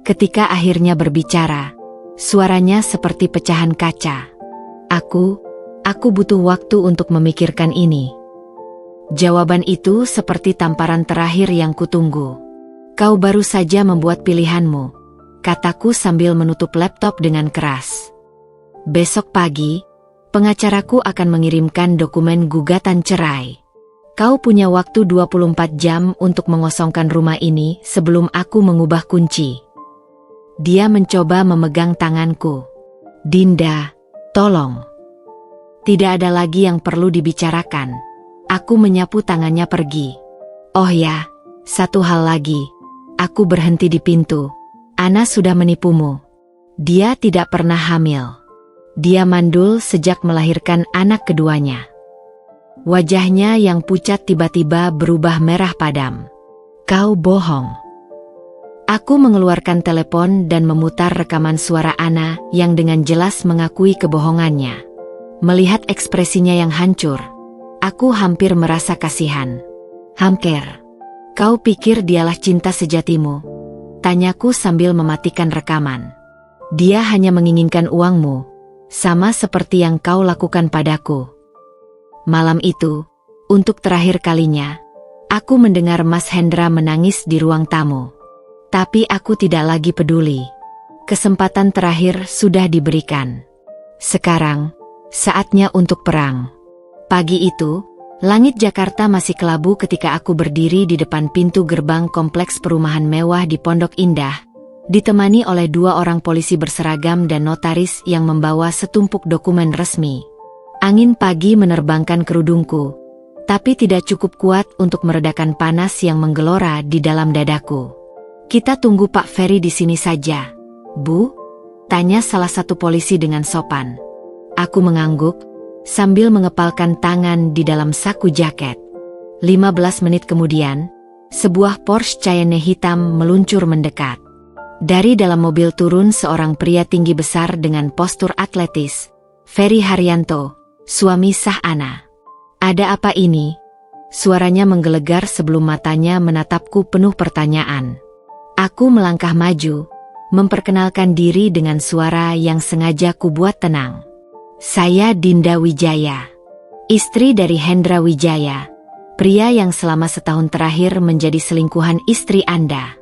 Ketika akhirnya berbicara, suaranya seperti pecahan kaca. Aku butuh waktu untuk memikirkan ini." Jawaban itu seperti tamparan terakhir yang kutunggu. "Kau baru saja membuat pilihanmu," kataku sambil menutup laptop dengan keras. "Besok pagi, pengacaraku akan mengirimkan dokumen gugatan cerai. Kau punya waktu 24 jam untuk mengosongkan rumah ini sebelum aku mengubah kunci." Dia mencoba memegang tanganku. "Dinda, tolong. Tidak ada lagi yang perlu dibicarakan." Aku menyapu tangannya pergi. "Oh ya, satu hal lagi." Aku berhenti di pintu. "Ana sudah menipumu. Dia tidak pernah hamil. Dia mandul sejak melahirkan anak keduanya." Wajahnya yang pucat tiba-tiba berubah merah padam. "Kau bohong." Aku mengeluarkan telepon dan memutar rekaman suara Ana yang dengan jelas mengakui kebohongannya. Melihat ekspresinya yang hancur, aku hampir merasa kasihan. "Hamker, kau pikir dialah cinta sejatimu?" tanyaku sambil mematikan rekaman. "Dia hanya menginginkan uangmu, sama seperti yang kau lakukan padaku." Malam itu, untuk terakhir kalinya, aku mendengar Mas Hendra menangis di ruang tamu. Tapi aku tidak lagi peduli. Kesempatan terakhir sudah diberikan. Sekarang, saatnya untuk perang. Pagi itu, langit Jakarta masih kelabu ketika aku berdiri di depan pintu gerbang kompleks perumahan mewah di Pondok Indah, ditemani oleh 2 orang polisi berseragam dan notaris yang membawa setumpuk dokumen resmi. Angin pagi menerbangkan kerudungku, tapi tidak cukup kuat untuk meredakan panas yang menggelora di dalam dadaku. "Kita tunggu Pak Ferry di sini saja, Bu?" tanya salah satu polisi dengan sopan. Aku mengangguk, sambil mengepalkan tangan di dalam saku jaket. 15 menit kemudian, sebuah Porsche Cayenne hitam meluncur mendekat. Dari dalam mobil turun seorang pria tinggi besar dengan postur atletis, Ferry Haryanto, suami sah Ana. "Ada apa ini?" Suaranya menggelegar sebelum matanya menatapku penuh pertanyaan. Aku melangkah maju, memperkenalkan diri dengan suara yang sengaja kubuat tenang. "Saya Dinda Wijaya, istri dari Hendra Wijaya, pria yang selama setahun terakhir menjadi selingkuhan istri Anda."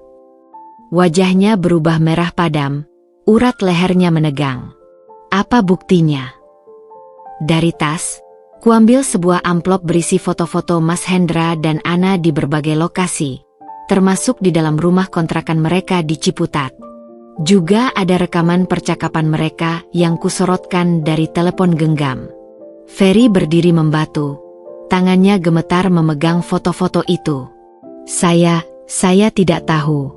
Wajahnya berubah merah padam, urat lehernya menegang. "Apa buktinya?" Dari tas, kuambil sebuah amplop berisi foto-foto Mas Hendra dan Ana di berbagai lokasi, termasuk di dalam rumah kontrakan mereka di Ciputat. Juga ada rekaman percakapan mereka yang kusorotkan dari telepon genggam. Ferry berdiri membatu, tangannya gemetar memegang foto-foto itu. Saya tidak tahu.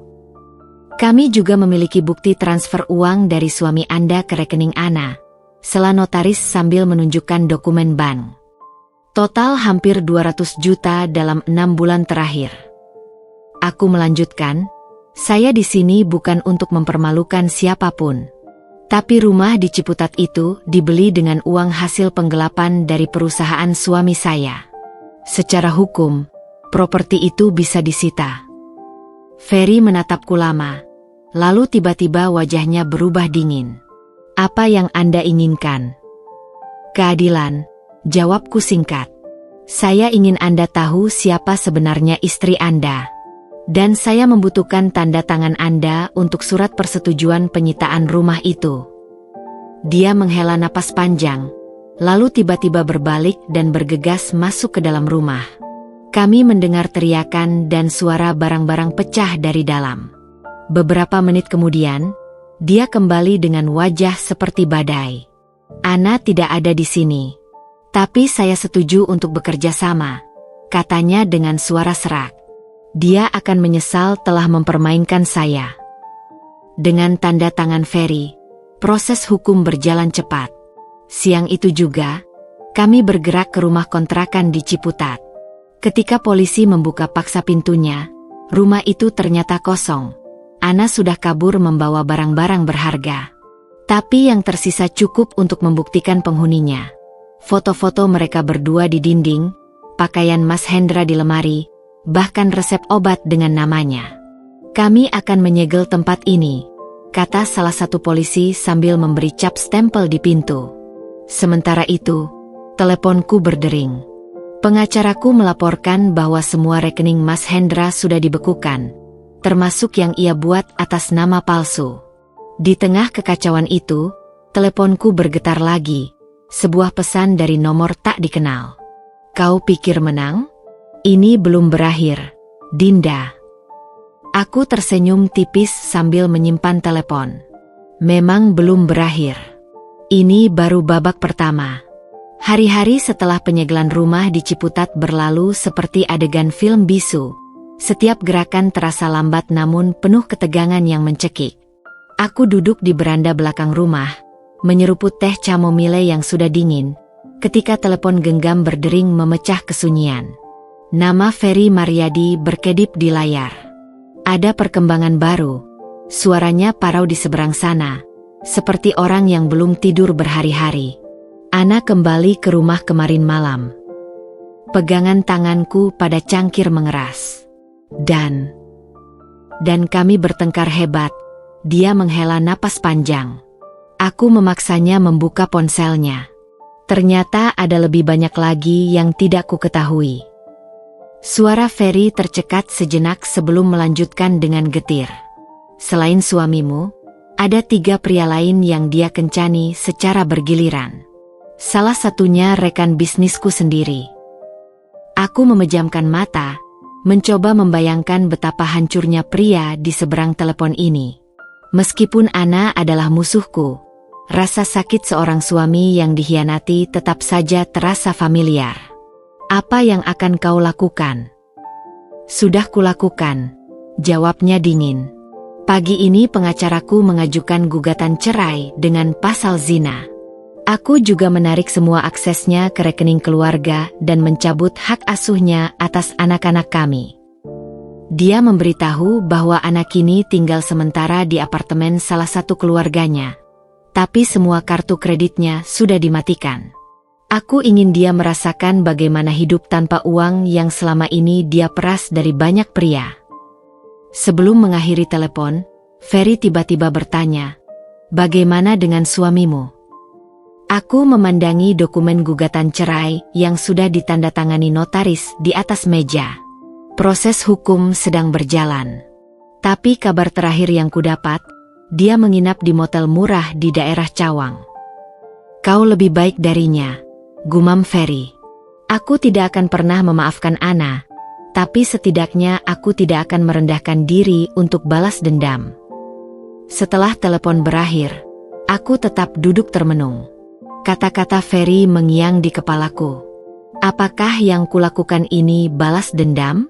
Kami juga memiliki bukti transfer uang dari suami Anda ke rekening Ana," sela notaris sambil menunjukkan dokumen bank. "Total hampir 200 juta dalam 6 bulan terakhir." Aku melanjutkan, "Saya di sini bukan untuk mempermalukan siapapun. Tapi rumah di Ciputat itu dibeli dengan uang hasil penggelapan dari perusahaan suami saya. Secara hukum, properti itu bisa disita." Ferry menatapku lama, lalu tiba-tiba wajahnya berubah dingin. "Apa yang Anda inginkan?" "Keadilan," jawabku singkat. "Saya ingin Anda tahu siapa sebenarnya istri Anda. Dan saya membutuhkan tanda tangan Anda untuk surat persetujuan penyitaan rumah itu." Dia menghela napas panjang, lalu tiba-tiba berbalik dan bergegas masuk ke dalam rumah. Kami mendengar teriakan dan suara barang-barang pecah dari dalam. Beberapa menit kemudian, dia kembali dengan wajah seperti badai. "Ana tidak ada di sini. Tapi saya setuju untuk bekerja sama," katanya dengan suara serak. "Dia akan menyesal telah mempermainkan saya." Dengan tanda tangan Ferry, proses hukum berjalan cepat. Siang itu juga, kami bergerak ke rumah kontrakan di Ciputat. Ketika polisi membuka paksa pintunya, rumah itu ternyata kosong. Ana sudah kabur membawa barang-barang berharga. Tapi yang tersisa cukup untuk membuktikan penghuninya. Foto-foto mereka berdua di dinding, pakaian Mas Hendra di lemari, bahkan resep obat dengan namanya. "Kami akan menyegel tempat ini," kata salah satu polisi sambil memberi cap stempel di pintu. Sementara itu, teleponku berdering. Pengacaraku melaporkan bahwa semua rekening Mas Hendra sudah dibekukan, termasuk yang ia buat atas nama palsu. Di tengah kekacauan itu, teleponku bergetar lagi, sebuah pesan dari nomor tak dikenal. "Kau pikir menang? Ini belum berakhir, Dinda." Aku tersenyum tipis sambil menyimpan telepon. Memang belum berakhir. Ini baru babak pertama. Hari-hari setelah penyegelan rumah di Ciputat berlalu seperti adegan film bisu. Setiap gerakan terasa lambat namun penuh ketegangan yang mencekik. Aku duduk di beranda belakang rumah, menyeruput teh chamomile yang sudah dingin, ketika telepon genggam berdering memecah kesunyian. Nama Ferry Maryadi berkedip di layar. "Ada perkembangan baru," suaranya parau di seberang sana, seperti orang yang belum tidur berhari-hari. "Ana kembali ke rumah kemarin malam." Pegangan tanganku pada cangkir mengeras. Dan kami bertengkar hebat." Dia menghela napas panjang. Aku memaksanya membuka ponselnya. Ternyata ada lebih banyak lagi yang tidak ku ketahui. Suara Ferry tercekat sejenak sebelum melanjutkan dengan getir. "Selain suamimu, Ada 3 pria lain yang dia kencani secara bergiliran. Salah satunya rekan bisnisku sendiri. Aku memejamkan mata, mencoba membayangkan betapa hancurnya pria di seberang telepon ini. Meskipun Ana adalah musuhku, rasa sakit seorang suami yang dikhianati tetap saja terasa familiar. Apa yang akan kau lakukan? Sudah kulakukan, jawabnya dingin. Pagi ini pengacaraku mengajukan gugatan cerai dengan pasal zina. Aku juga menarik semua aksesnya ke rekening keluarga dan mencabut hak asuhnya atas anak-anak kami. Dia memberitahu bahwa anak kini tinggal sementara di apartemen salah satu keluarganya. Tapi semua kartu kreditnya sudah dimatikan. Aku ingin dia merasakan bagaimana hidup tanpa uang yang selama ini dia peras dari banyak pria. Sebelum mengakhiri telepon, Ferry tiba-tiba bertanya, "Bagaimana dengan suamimu?" Aku memandangi dokumen gugatan cerai yang sudah ditandatangani notaris di atas meja. Proses hukum sedang berjalan. Tapi kabar terakhir yang kudapat, dia menginap di motel murah di daerah Cawang. Kau lebih baik darinya, gumam Ferry. Aku tidak akan pernah memaafkan Ana, tapi setidaknya aku tidak akan merendahkan diri untuk balas dendam. Setelah telepon berakhir, aku tetap duduk termenung. Kata-kata Ferry mengiang di kepalaku. Apakah yang kulakukan ini balas dendam?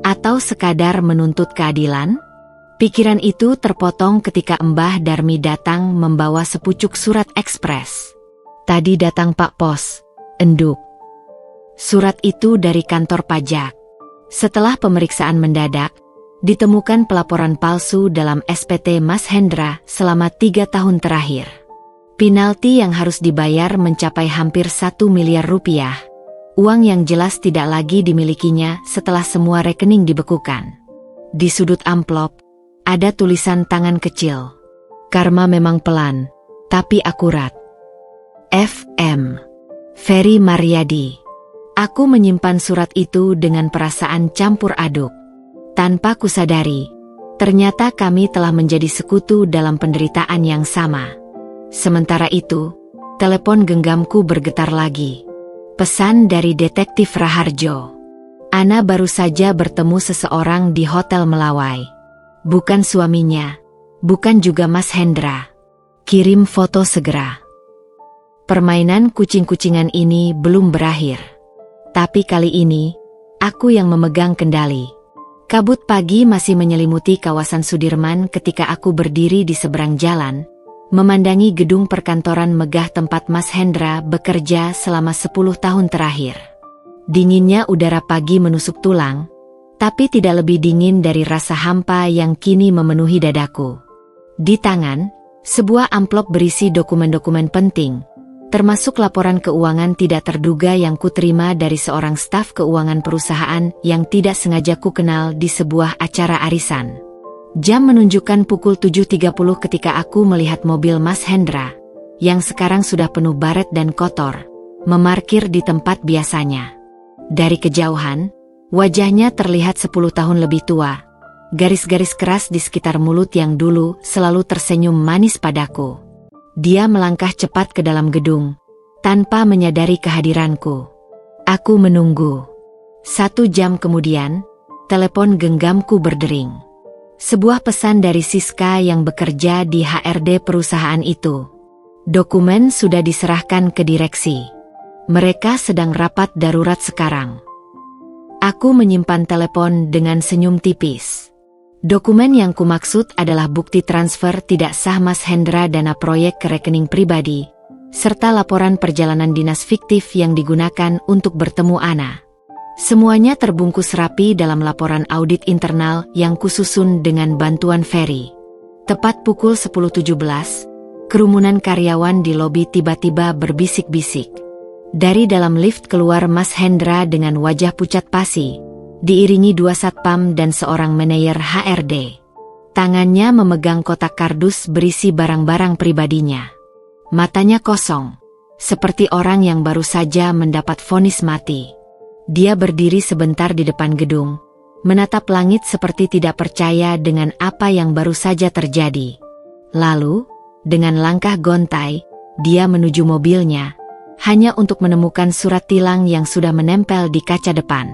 Atau sekadar menuntut keadilan? Pikiran itu terpotong ketika Mbah Darmi datang membawa sepucuk surat ekspres. Tadi datang Pak Pos, enduk. Surat itu dari kantor pajak. Setelah pemeriksaan mendadak, ditemukan pelaporan palsu dalam SPT Mas Hendra selama 3 tahun terakhir. Penalti yang harus dibayar mencapai hampir 1 miliar rupiah. Uang yang jelas tidak lagi dimilikinya setelah semua rekening dibekukan. Di sudut amplop, ada tulisan tangan kecil. Karma memang pelan, tapi akurat. FM. Ferry Maryadi. Aku menyimpan surat itu dengan perasaan campur aduk. Tanpa kusadari, ternyata kami telah menjadi sekutu dalam penderitaan yang sama. Sementara itu, telepon genggamku bergetar lagi. Pesan dari Detektif Raharjo. Ana baru saja bertemu seseorang di Hotel Melawai. Bukan suaminya, bukan juga Mas Hendra. Kirim foto segera. Permainan kucing-kucingan ini belum berakhir. Tapi kali ini, aku yang memegang kendali. Kabut pagi masih menyelimuti kawasan Sudirman ketika aku berdiri di seberang jalan, memandangi gedung perkantoran megah tempat Mas Hendra bekerja selama 10 tahun terakhir. Dinginnya udara pagi menusuk tulang, tapi tidak lebih dingin dari rasa hampa yang kini memenuhi dadaku. Di tangan, sebuah amplop berisi dokumen-dokumen penting, termasuk laporan keuangan tidak terduga yang kuterima dari seorang staf keuangan perusahaan yang tidak sengaja ku kenal di sebuah acara arisan. Jam menunjukkan pukul 7.30 ketika aku melihat mobil Mas Hendra, yang sekarang sudah penuh baret dan kotor, memarkir di tempat biasanya. Dari kejauhan, wajahnya terlihat 10 tahun lebih tua. Garis-garis keras di sekitar mulut yang dulu selalu tersenyum manis padaku. Dia melangkah cepat ke dalam gedung, tanpa menyadari kehadiranku. Aku menunggu. 1 jam kemudian, telepon genggamku berdering. Sebuah pesan dari Siska yang bekerja di HRD perusahaan itu. Dokumen sudah diserahkan ke direksi. Mereka sedang rapat darurat sekarang. Aku menyimpan telepon dengan senyum tipis. Dokumen yang kumaksud adalah bukti transfer tidak sah Mas Hendra dana proyek ke rekening pribadi, serta laporan perjalanan dinas fiktif yang digunakan untuk bertemu Ana. Semuanya terbungkus rapi dalam laporan audit internal yang kususun dengan bantuan Ferry. Tepat pukul 10.17, kerumunan karyawan di lobi tiba-tiba berbisik-bisik. Dari dalam lift keluar Mas Hendra dengan wajah pucat pasi, diiringi 2 satpam dan seorang manajer HRD. Tangannya memegang kotak kardus berisi barang-barang pribadinya. Matanya kosong, seperti orang yang baru saja mendapat vonis mati. Dia berdiri sebentar di depan gedung, menatap langit seperti tidak percaya dengan apa yang baru saja terjadi. Lalu, dengan langkah gontai, dia menuju mobilnya, hanya untuk menemukan surat tilang yang sudah menempel di kaca depan.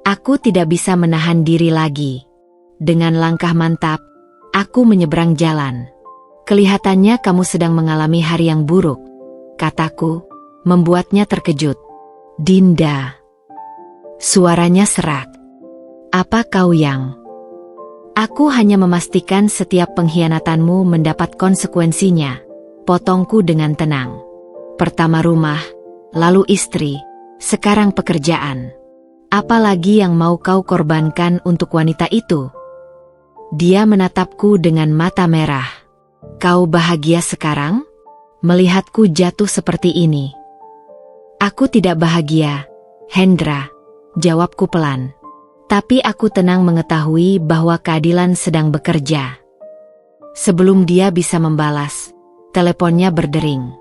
Aku tidak bisa menahan diri lagi. Dengan langkah mantap, aku menyeberang jalan. Kelihatannya kamu sedang mengalami hari yang buruk, kataku, membuatnya terkejut. Dinda. Suaranya serak. Apa kau yang? Aku hanya memastikan setiap pengkhianatanmu mendapat konsekuensinya, potongku dengan tenang. Pertama rumah, lalu istri, sekarang pekerjaan. Apalagi yang mau kau korbankan untuk wanita itu? Dia menatapku dengan mata merah. Kau bahagia sekarang? Melihatku jatuh seperti ini. Aku tidak bahagia, Hendra, jawabku pelan. Tapi aku tenang mengetahui bahwa keadilan sedang bekerja. Sebelum dia bisa membalas, teleponnya berdering.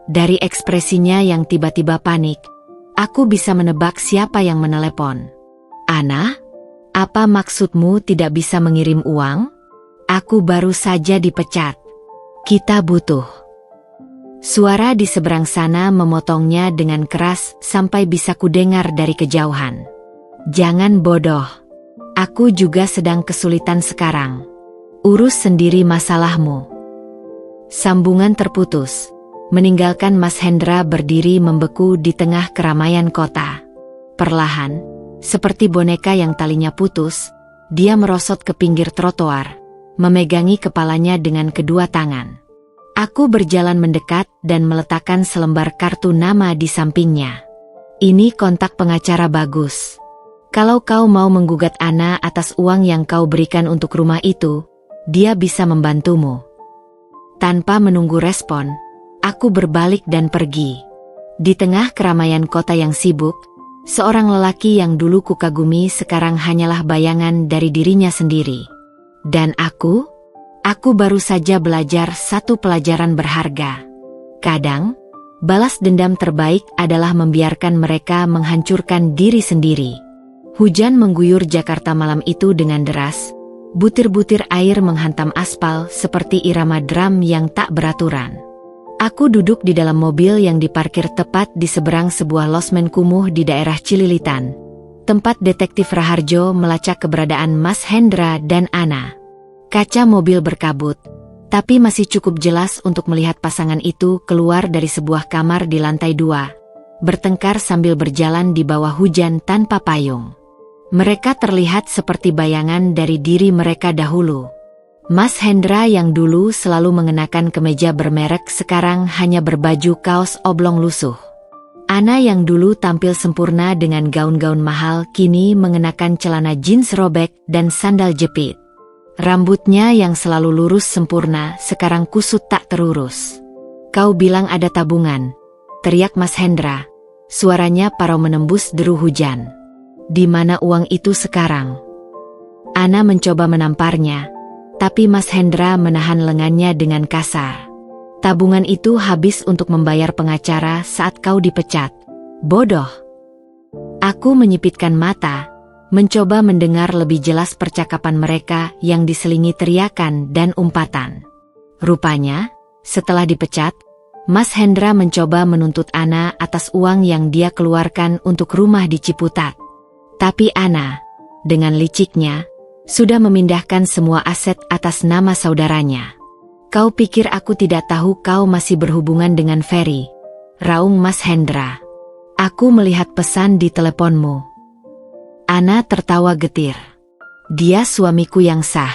Dari ekspresinya yang tiba-tiba panik, aku bisa menebak siapa yang menelepon. Ana? Apa maksudmu tidak bisa mengirim uang? Aku baru saja dipecat. Kita butuh. Suara di seberang sana memotongnya dengan keras sampai bisa kudengar dari kejauhan. Jangan bodoh. Aku juga sedang kesulitan sekarang. Urus sendiri masalahmu. Sambungan terputus, meninggalkan Mas Hendra berdiri membeku di tengah keramaian kota. Perlahan, seperti boneka yang talinya putus, dia merosot ke pinggir trotoar, memegangi kepalanya dengan kedua tangan. Aku berjalan mendekat dan meletakkan selembar kartu nama di sampingnya. Ini kontak pengacara bagus. Kalau kau mau menggugat Ana atas uang yang kau berikan untuk rumah itu, dia bisa membantumu. Tanpa menunggu respon, aku berbalik dan pergi. Di tengah keramaian kota yang sibuk, seorang lelaki yang dulu kukagumi sekarang hanyalah bayangan dari dirinya sendiri. Dan aku baru saja belajar satu pelajaran berharga. Kadang, balas dendam terbaik adalah membiarkan mereka menghancurkan diri sendiri. Hujan mengguyur Jakarta malam itu dengan deras, butir-butir air menghantam aspal seperti irama drum yang tak beraturan. Aku duduk di dalam mobil yang diparkir tepat di seberang sebuah losmen kumuh di daerah Cililitan, tempat detektif Raharjo melacak keberadaan Mas Hendra dan Ana. Kaca mobil berkabut, tapi masih cukup jelas untuk melihat pasangan itu keluar dari sebuah kamar di lantai 2, bertengkar sambil berjalan di bawah hujan tanpa payung. Mereka terlihat seperti bayangan dari diri mereka dahulu. Mas Hendra yang dulu selalu mengenakan kemeja bermerek sekarang hanya berbaju kaos oblong lusuh. Ana yang dulu tampil sempurna dengan gaun-gaun mahal kini mengenakan celana jeans robek dan sandal jepit. Rambutnya yang selalu lurus sempurna sekarang kusut tak terurus. Kau bilang ada tabungan, teriak Mas Hendra. Suaranya parau menembus deru hujan. Di mana uang itu sekarang? Ana mencoba menamparnya, tapi Mas Hendra menahan lengannya dengan kasar. Tabungan itu habis untuk membayar pengacara saat kau dipecat. Bodoh. Aku menyipitkan mata, mencoba mendengar lebih jelas percakapan mereka yang diselingi teriakan dan umpatan. Rupanya, setelah dipecat, Mas Hendra mencoba menuntut Ana atas uang yang dia keluarkan untuk rumah di Ciputat. Tapi Ana, dengan liciknya, sudah memindahkan semua aset atas nama saudaranya. Kau pikir aku tidak tahu kau masih berhubungan dengan Ferry? Raung Mas Hendra. Aku melihat pesan di teleponmu. Ana tertawa getir. Dia suamiku yang sah.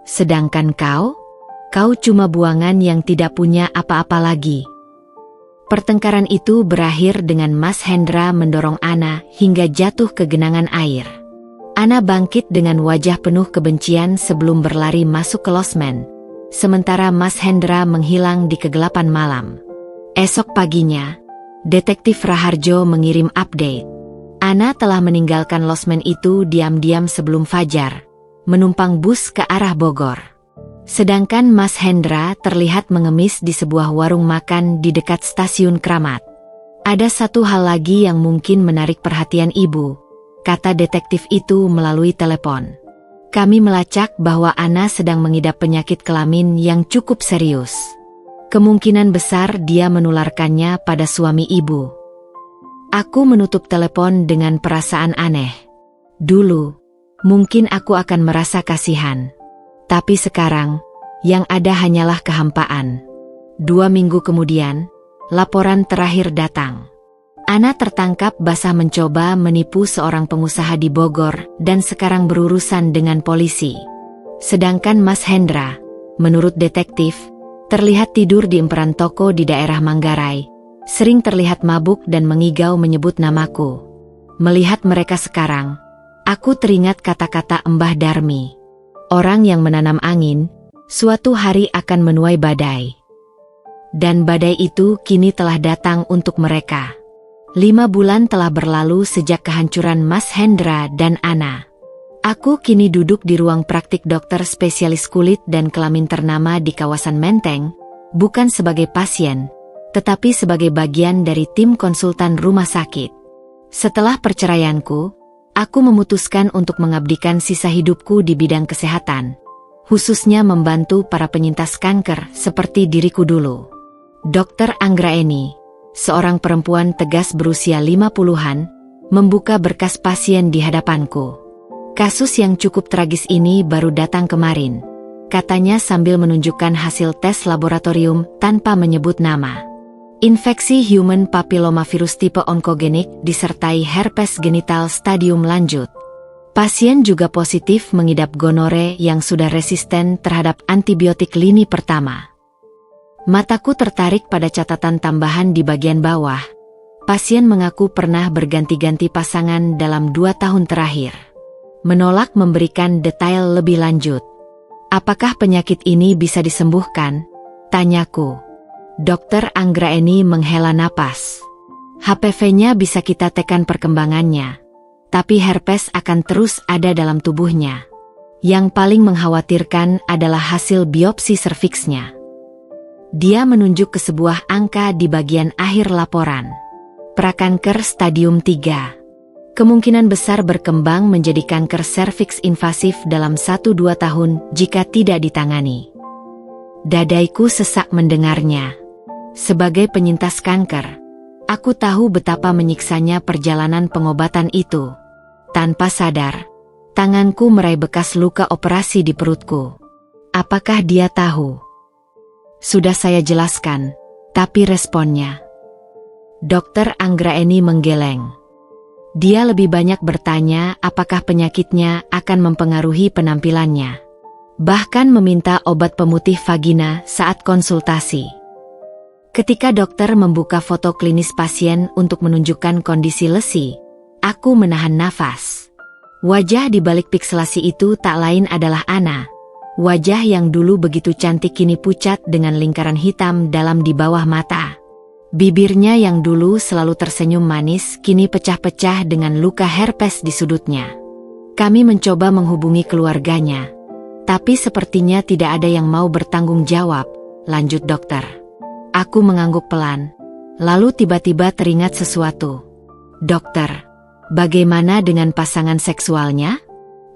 Sedangkan kau cuma buangan yang tidak punya apa-apa lagi. Pertengkaran itu berakhir dengan Mas Hendra mendorong Ana hingga jatuh ke genangan air. Ana bangkit dengan wajah penuh kebencian sebelum berlari masuk ke losmen, sementara Mas Hendra menghilang di kegelapan malam. Esok paginya, detektif Raharjo mengirim update. Ana telah meninggalkan losmen itu diam-diam sebelum fajar, menumpang bus ke arah Bogor. Sedangkan Mas Hendra terlihat mengemis di sebuah warung makan di dekat stasiun Kramat. Ada satu hal lagi yang mungkin menarik perhatian ibu, kata detektif itu melalui telepon. Kami melacak bahwa Ana sedang mengidap penyakit kelamin yang cukup serius. Kemungkinan besar dia menularkannya pada suami ibu. Aku menutup telepon dengan perasaan aneh. Dulu, mungkin aku akan merasa kasihan. Tapi sekarang, yang ada hanyalah kehampaan. 2 minggu kemudian, laporan terakhir datang. Ana tertangkap basah mencoba menipu seorang pengusaha di Bogor dan sekarang berurusan dengan polisi. Sedangkan Mas Hendra, menurut detektif, terlihat tidur di emperan toko di daerah Manggarai, sering terlihat mabuk dan mengigau menyebut namaku. Melihat mereka sekarang, aku teringat kata-kata Mbah Darmi. Orang yang menanam angin, suatu hari akan menuai badai. Dan badai itu kini telah datang untuk mereka. 5 bulan telah berlalu sejak kehancuran Mas Hendra dan Ana. Aku kini duduk di ruang praktik dokter spesialis kulit dan kelamin ternama di kawasan Menteng, bukan sebagai pasien, tetapi sebagai bagian dari tim konsultan rumah sakit. Setelah perceraianku, aku memutuskan untuk mengabdikan sisa hidupku di bidang kesehatan, khususnya membantu para penyintas kanker seperti diriku dulu. Dr. Anggraeni, seorang perempuan tegas berusia 50-an, membuka berkas pasien di hadapanku. Kasus yang cukup tragis ini baru datang kemarin, katanya sambil menunjukkan hasil tes laboratorium tanpa menyebut nama. Infeksi human papillomavirus tipe onkogenik disertai herpes genital stadium lanjut. Pasien juga positif mengidap gonore yang sudah resisten terhadap antibiotik lini pertama. Mataku tertarik pada catatan tambahan di bagian bawah. Pasien mengaku pernah berganti-ganti pasangan dalam 2 tahun terakhir. Menolak memberikan detail lebih lanjut. Apakah penyakit ini bisa disembuhkan? Tanyaku. Dr. Anggraeni menghela napas. HPV-nya bisa kita tekan perkembangannya, tapi herpes akan terus ada dalam tubuhnya. Yang paling mengkhawatirkan adalah hasil biopsi serviksnya. Dia menunjuk ke sebuah angka di bagian akhir laporan. Prakanker stadium 3. Kemungkinan besar berkembang menjadi kanker serviks invasif dalam 1-2 tahun jika tidak ditangani. Dadaiku sesak mendengarnya. Sebagai penyintas kanker, aku tahu betapa menyiksanya perjalanan pengobatan itu. Tanpa sadar, tanganku meraih bekas luka operasi di perutku. Apakah dia tahu? Sudah saya jelaskan, tapi responnya. Dr. Anggraeni menggeleng. Dia lebih banyak bertanya apakah penyakitnya akan mempengaruhi penampilannya. Bahkan meminta obat pemutih vagina saat konsultasi. Ketika dokter membuka foto klinis pasien untuk menunjukkan kondisi lesi, aku menahan nafas. Wajah di balik pikselasi itu tak lain adalah Ana. Wajah yang dulu begitu cantik kini pucat dengan lingkaran hitam dalam di bawah mata. Bibirnya yang dulu selalu tersenyum manis kini pecah-pecah dengan luka herpes di sudutnya. Kami mencoba menghubungi keluarganya, tapi sepertinya tidak ada yang mau bertanggung jawab, lanjut dokter. Aku mengangguk pelan, lalu tiba-tiba teringat sesuatu. Dokter, bagaimana dengan pasangan seksualnya?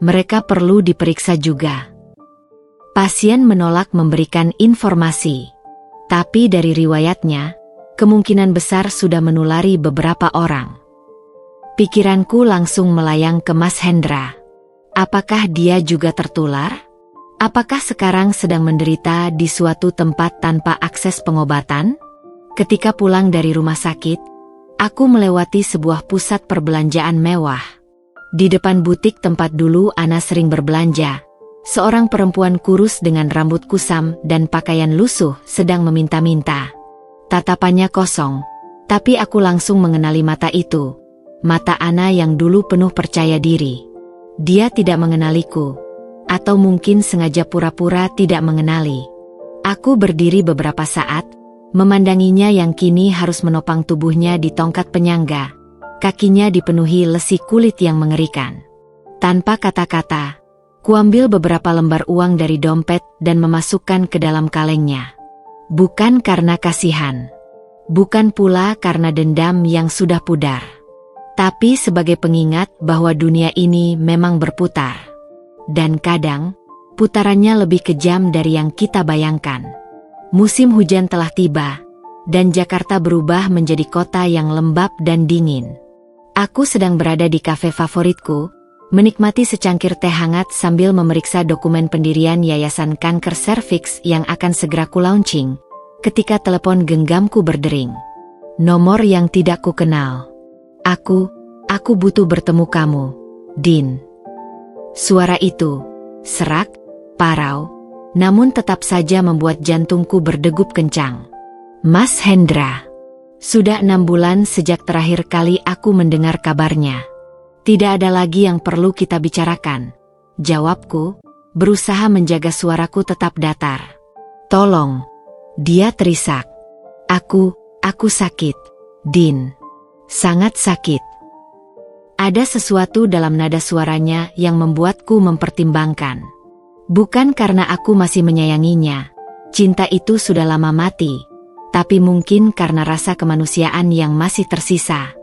Mereka perlu diperiksa juga. Pasien menolak memberikan informasi. Tapi dari riwayatnya, kemungkinan besar sudah menulari beberapa orang. Pikiranku langsung melayang ke Mas Hendra. Apakah dia juga tertular? Apakah sekarang sedang menderita di suatu tempat tanpa akses pengobatan? Ketika pulang dari rumah sakit, aku melewati sebuah pusat perbelanjaan mewah. Di depan butik tempat dulu Ana sering berbelanja, seorang perempuan kurus dengan rambut kusam dan pakaian lusuh sedang meminta-minta. Tatapannya kosong, tapi aku langsung mengenali mata itu. Mata Ana yang dulu penuh percaya diri. Dia tidak mengenaliku, atau mungkin sengaja pura-pura tidak mengenali. Aku berdiri beberapa saat, memandanginya yang kini harus menopang tubuhnya di tongkat penyangga. Kakinya dipenuhi lesi kulit yang mengerikan. Tanpa kata-kata, kuambil beberapa lembar uang dari dompet dan memasukkan ke dalam kalengnya. Bukan karena kasihan. Bukan pula karena dendam yang sudah pudar. Tapi sebagai pengingat bahwa dunia ini memang berputar. dan kadang, putarannya lebih kejam dari yang kita bayangkan. Musim hujan telah tiba, dan Jakarta berubah menjadi kota yang lembab dan dingin. Aku sedang berada di kafe favoritku, menikmati secangkir teh hangat sambil memeriksa dokumen pendirian Yayasan Kanker Serviks yang akan segera ku-launching, ketika telepon genggamku berdering. Nomor yang tidak kukenal. Aku butuh bertemu kamu, Din. Suara itu, serak, parau, namun tetap saja membuat jantungku berdegup kencang. Mas Hendra. Sudah 6 bulan sejak terakhir kali aku mendengar kabarnya. Tidak ada lagi yang perlu kita bicarakan, jawabku, berusaha menjaga suaraku tetap datar. Tolong. Dia terisak. Aku sakit, Din. Sangat sakit. Ada sesuatu dalam nada suaranya yang membuatku mempertimbangkan. Bukan karena aku masih menyayanginya, cinta itu sudah lama mati, tapi mungkin karena rasa kemanusiaan yang masih tersisa.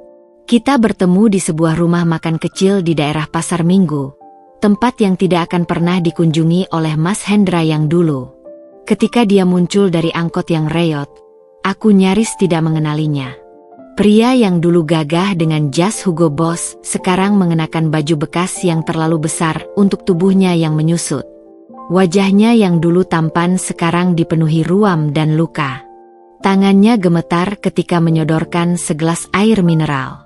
Kita bertemu di sebuah rumah makan kecil di daerah Pasar Minggu, tempat yang tidak akan pernah dikunjungi oleh Mas Hendra yang dulu. Ketika dia muncul dari angkot yang reyot, aku nyaris tidak mengenalinya. Pria yang dulu gagah dengan jas Hugo Boss sekarang mengenakan baju bekas yang terlalu besar untuk tubuhnya yang menyusut. Wajahnya yang dulu tampan sekarang dipenuhi ruam dan luka. Tangannya gemetar ketika menyodorkan segelas air mineral.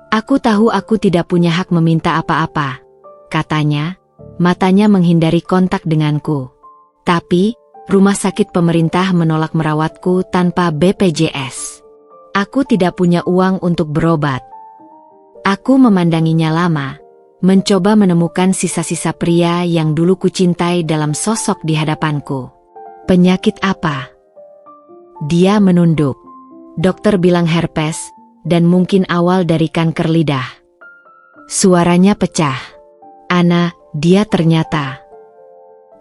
Aku tahu aku tidak punya hak meminta apa-apa, katanya, matanya menghindari kontak denganku. Tapi, rumah sakit pemerintah menolak merawatku tanpa BPJS. Aku tidak punya uang untuk berobat. Aku memandanginya lama, mencoba menemukan sisa-sisa pria yang dulu kucintai dalam sosok di hadapanku. Penyakit apa? Dia menunduk. Dokter bilang herpes, dan mungkin awal dari kanker lidah. Suaranya pecah. Ana, dia ternyata.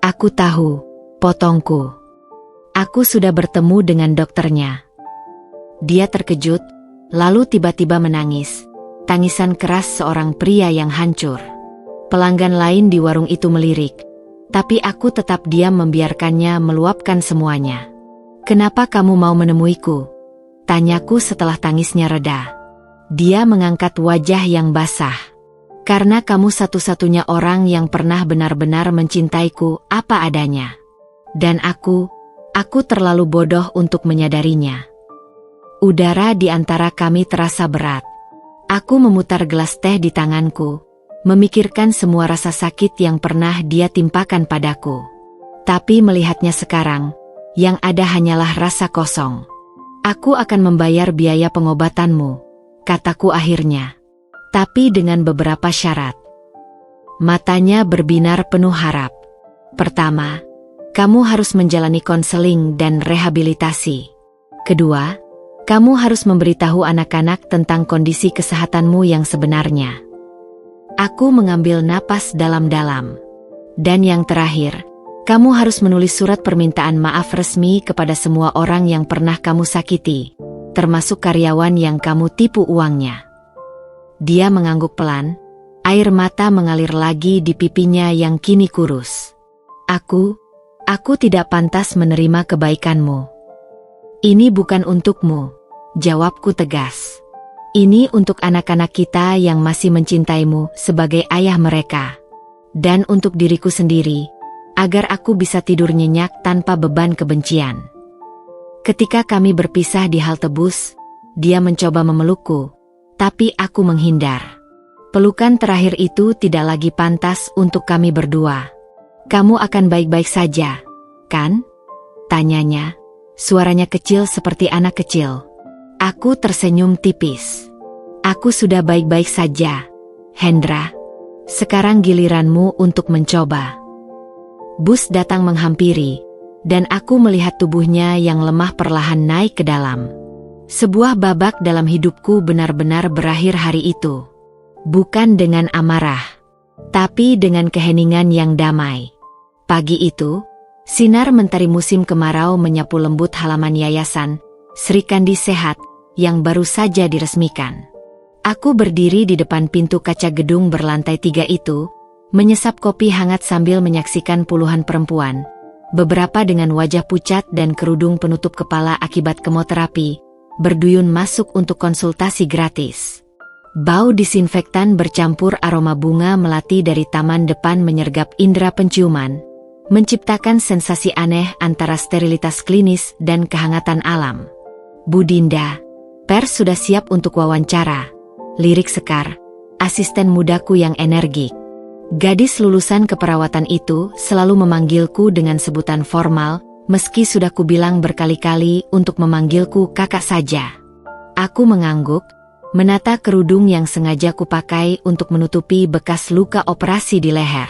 Aku tahu, potongku. Aku sudah bertemu dengan dokternya. Dia terkejut, lalu tiba-tiba menangis. Tangisan keras seorang pria yang hancur. Pelanggan lain di warung itu melirik, tapi aku tetap diam membiarkannya meluapkan semuanya. Kenapa kamu mau menemuiku? Tanyaku setelah tangisnya reda. Dia mengangkat wajah yang basah. Karena kamu satu-satunya orang yang pernah benar-benar mencintaiku apa adanya. Dan aku terlalu bodoh untuk menyadarinya. Udara di antara kami terasa berat. Aku memutar gelas teh di tanganku, memikirkan semua rasa sakit yang pernah dia timpakan padaku. Tapi melihatnya sekarang, yang ada hanyalah rasa kosong. Aku akan membayar biaya pengobatanmu, kataku akhirnya. Tapi dengan beberapa syarat. Matanya berbinar penuh harap. Pertama, kamu harus menjalani konseling dan rehabilitasi. Kedua, kamu harus memberitahu anak-anak tentang kondisi kesehatanmu yang sebenarnya. Aku mengambil napas dalam-dalam. Dan yang terakhir, kamu harus menulis surat permintaan maaf resmi kepada semua orang yang pernah kamu sakiti, termasuk karyawan yang kamu tipu uangnya. Dia mengangguk pelan, air mata mengalir lagi di pipinya yang kini kurus. Aku tidak pantas menerima kebaikanmu. Ini bukan untukmu, jawabku tegas. Ini untuk anak-anak kita yang masih mencintaimu sebagai ayah mereka. Dan untuk diriku sendiri, agar aku bisa tidur nyenyak tanpa beban kebencian. Ketika kami berpisah di halte bus, dia mencoba memelukku, tapi aku menghindar. Pelukan terakhir itu tidak lagi pantas untuk kami berdua. Kamu akan baik-baik saja, kan? Tanyanya, suaranya kecil seperti anak kecil. Aku tersenyum tipis. Aku sudah baik-baik saja, Hendra. Sekarang giliranmu untuk mencoba. Bus datang menghampiri, dan aku melihat tubuhnya yang lemah perlahan naik ke dalam. Sebuah babak dalam hidupku benar-benar berakhir hari itu. Bukan dengan amarah, tapi dengan keheningan yang damai. Pagi itu, sinar mentari musim kemarau menyapu lembut halaman yayasan Sri Kandi Sehat yang baru saja diresmikan. Aku berdiri di depan pintu kaca gedung berlantai 3 itu, menyesap kopi hangat sambil menyaksikan puluhan perempuan, beberapa dengan wajah pucat dan kerudung penutup kepala akibat kemoterapi, berduyun masuk untuk konsultasi gratis. Bau disinfektan bercampur aroma bunga melati dari taman depan menyergap indera penciuman, menciptakan sensasi aneh antara sterilitas klinis dan kehangatan alam. "Bu Dinda, pers sudah siap untuk wawancara," lirik Sekar, asisten mudaku yang energik. Gadis lulusan keperawatan itu selalu memanggilku dengan sebutan formal, meski sudah kubilang berkali-kali untuk memanggilku kakak saja. Aku mengangguk, menata kerudung yang sengaja kupakai untuk menutupi bekas luka operasi di leher.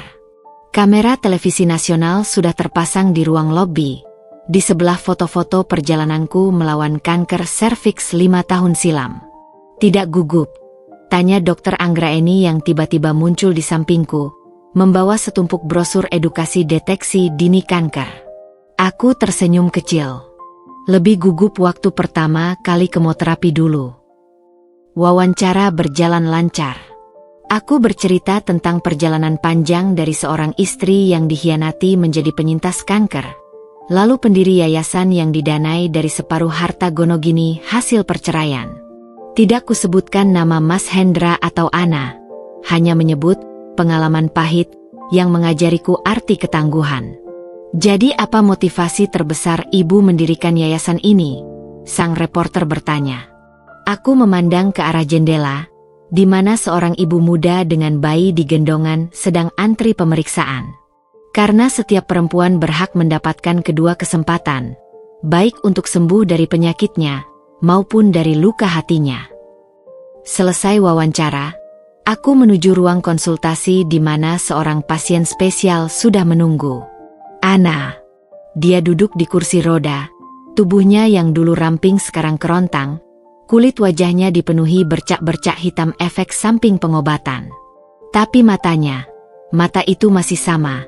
Kamera televisi nasional sudah terpasang di ruang lobi. Di sebelah foto-foto perjalananku melawan kanker serviks 5 tahun silam. "Tidak gugup?" tanya Dokter Anggraeni yang tiba-tiba muncul di sampingku, membawa setumpuk brosur edukasi deteksi dini kanker. Aku tersenyum kecil. Lebih gugup waktu pertama kali kemoterapi dulu. Wawancara berjalan lancar. Aku bercerita tentang perjalanan panjang dari seorang istri yang dikhianati menjadi penyintas kanker, lalu pendiri yayasan yang didanai dari separuh harta Gonogini hasil perceraian. Tidak kusebutkan nama Mas Hendra atau Ana, hanya menyebut pengalaman pahit yang mengajariku arti ketangguhan. "Jadi apa motivasi terbesar ibu mendirikan yayasan ini?" sang reporter bertanya. Aku memandang ke arah jendela, di mana seorang ibu muda dengan bayi di gendongan sedang antri pemeriksaan. Karena setiap perempuan berhak mendapatkan kedua kesempatan, baik untuk sembuh dari penyakitnya, maupun dari luka hatinya. Selesai wawancara, aku menuju ruang konsultasi di mana seorang pasien spesial sudah menunggu. Ana. Dia duduk di kursi roda, tubuhnya yang dulu ramping sekarang kerontang, kulit wajahnya dipenuhi bercak-bercak hitam efek samping pengobatan. Tapi mata itu masih sama.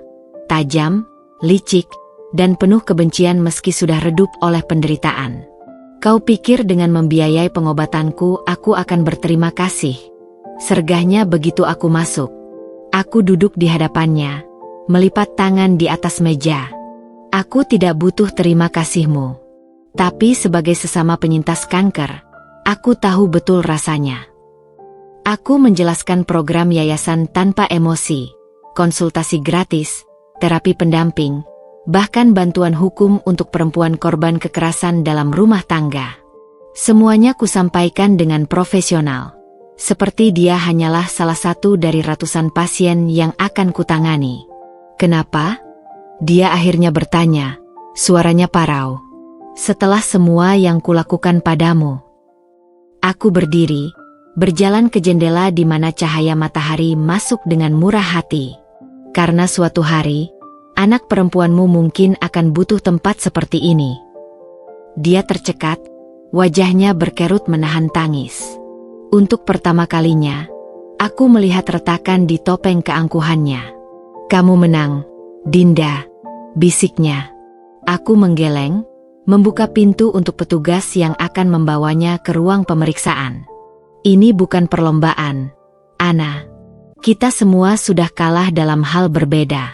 Tajam, licik, dan penuh kebencian meski sudah redup oleh penderitaan. "Kau pikir dengan membiayai pengobatanku aku akan berterima kasih?" sergahnya begitu aku masuk. Aku duduk di hadapannya, melipat tangan di atas meja. "Aku tidak butuh terima kasihmu. Tapi sebagai sesama penyintas kanker, aku tahu betul rasanya." Aku menjelaskan program yayasan tanpa emosi, konsultasi gratis, terapi pendamping, bahkan bantuan hukum untuk perempuan korban kekerasan dalam rumah tangga. Semuanya kusampaikan dengan profesional, seperti dia hanyalah salah satu dari ratusan pasien yang akan kutangani. "Kenapa?" dia akhirnya bertanya, suaranya parau. "Setelah semua yang kulakukan padamu." Aku berdiri, berjalan ke jendela di mana cahaya matahari masuk dengan murah hati. "Karena suatu hari, anak perempuanmu mungkin akan butuh tempat seperti ini." Dia tercekat, wajahnya berkerut menahan tangis. Untuk pertama kalinya, aku melihat retakan di topeng keangkuhannya. "Kamu menang, Dinda," bisiknya. Aku menggeleng, membuka pintu untuk petugas yang akan membawanya ke ruang pemeriksaan. "Ini bukan perlombaan, Ana. Kita semua sudah kalah dalam hal berbeda."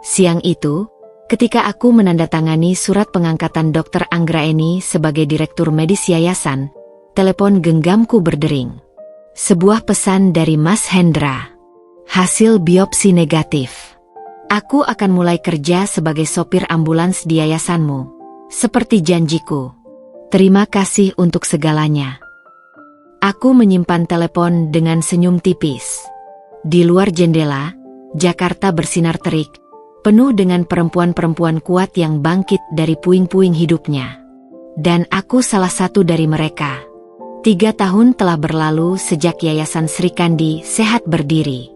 Siang itu, ketika aku menandatangani surat pengangkatan Dokter Anggraeni sebagai direktur medis yayasan, telepon genggamku berdering. Sebuah pesan dari Mas Hendra. "Hasil biopsi negatif. Aku akan mulai kerja sebagai sopir ambulans di yayasanmu. Seperti janjiku. Terima kasih untuk segalanya." Aku menyimpan telepon dengan senyum tipis. Di luar jendela, Jakarta bersinar terik, penuh dengan perempuan-perempuan kuat yang bangkit dari puing-puing hidupnya. Dan aku salah satu dari mereka. 3 tahun telah berlalu sejak Yayasan Sri Kandi Sehat berdiri.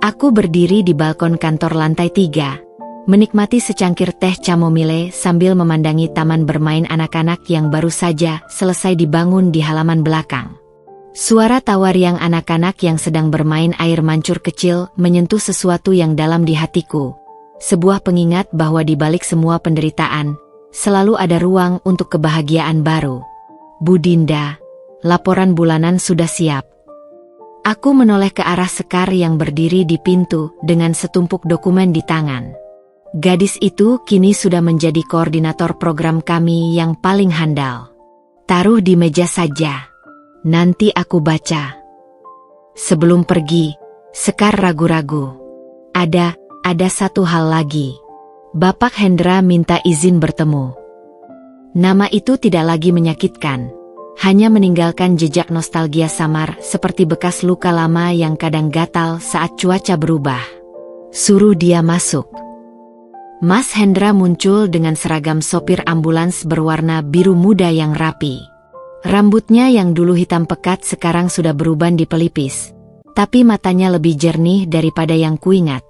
Aku berdiri di balkon kantor lantai 3, menikmati secangkir teh chamomile sambil memandangi taman bermain anak-anak yang baru saja selesai dibangun di halaman belakang. Suara tawa riang anak-anak yang sedang bermain air mancur kecil menyentuh sesuatu yang dalam di hatiku. Sebuah pengingat bahwa di balik semua penderitaan, selalu ada ruang untuk kebahagiaan baru. "Bu Dinda, laporan bulanan sudah siap." Aku menoleh ke arah Sekar yang berdiri di pintu dengan setumpuk dokumen di tangan. Gadis itu kini sudah menjadi koordinator program kami yang paling handal. Taruh di meja saja. Nanti aku baca. Sebelum pergi, Sekar ragu-ragu. Ada satu hal lagi. Bapak Hendra minta izin bertemu. Nama itu tidak lagi menyakitkan. Hanya meninggalkan jejak nostalgia samar seperti bekas luka lama yang kadang gatal saat cuaca berubah. Suruh dia masuk. Mas Hendra muncul dengan seragam sopir ambulans berwarna biru muda yang rapi. Rambutnya yang dulu hitam pekat sekarang sudah beruban di pelipis. Tapi matanya lebih jernih daripada yang kuingat.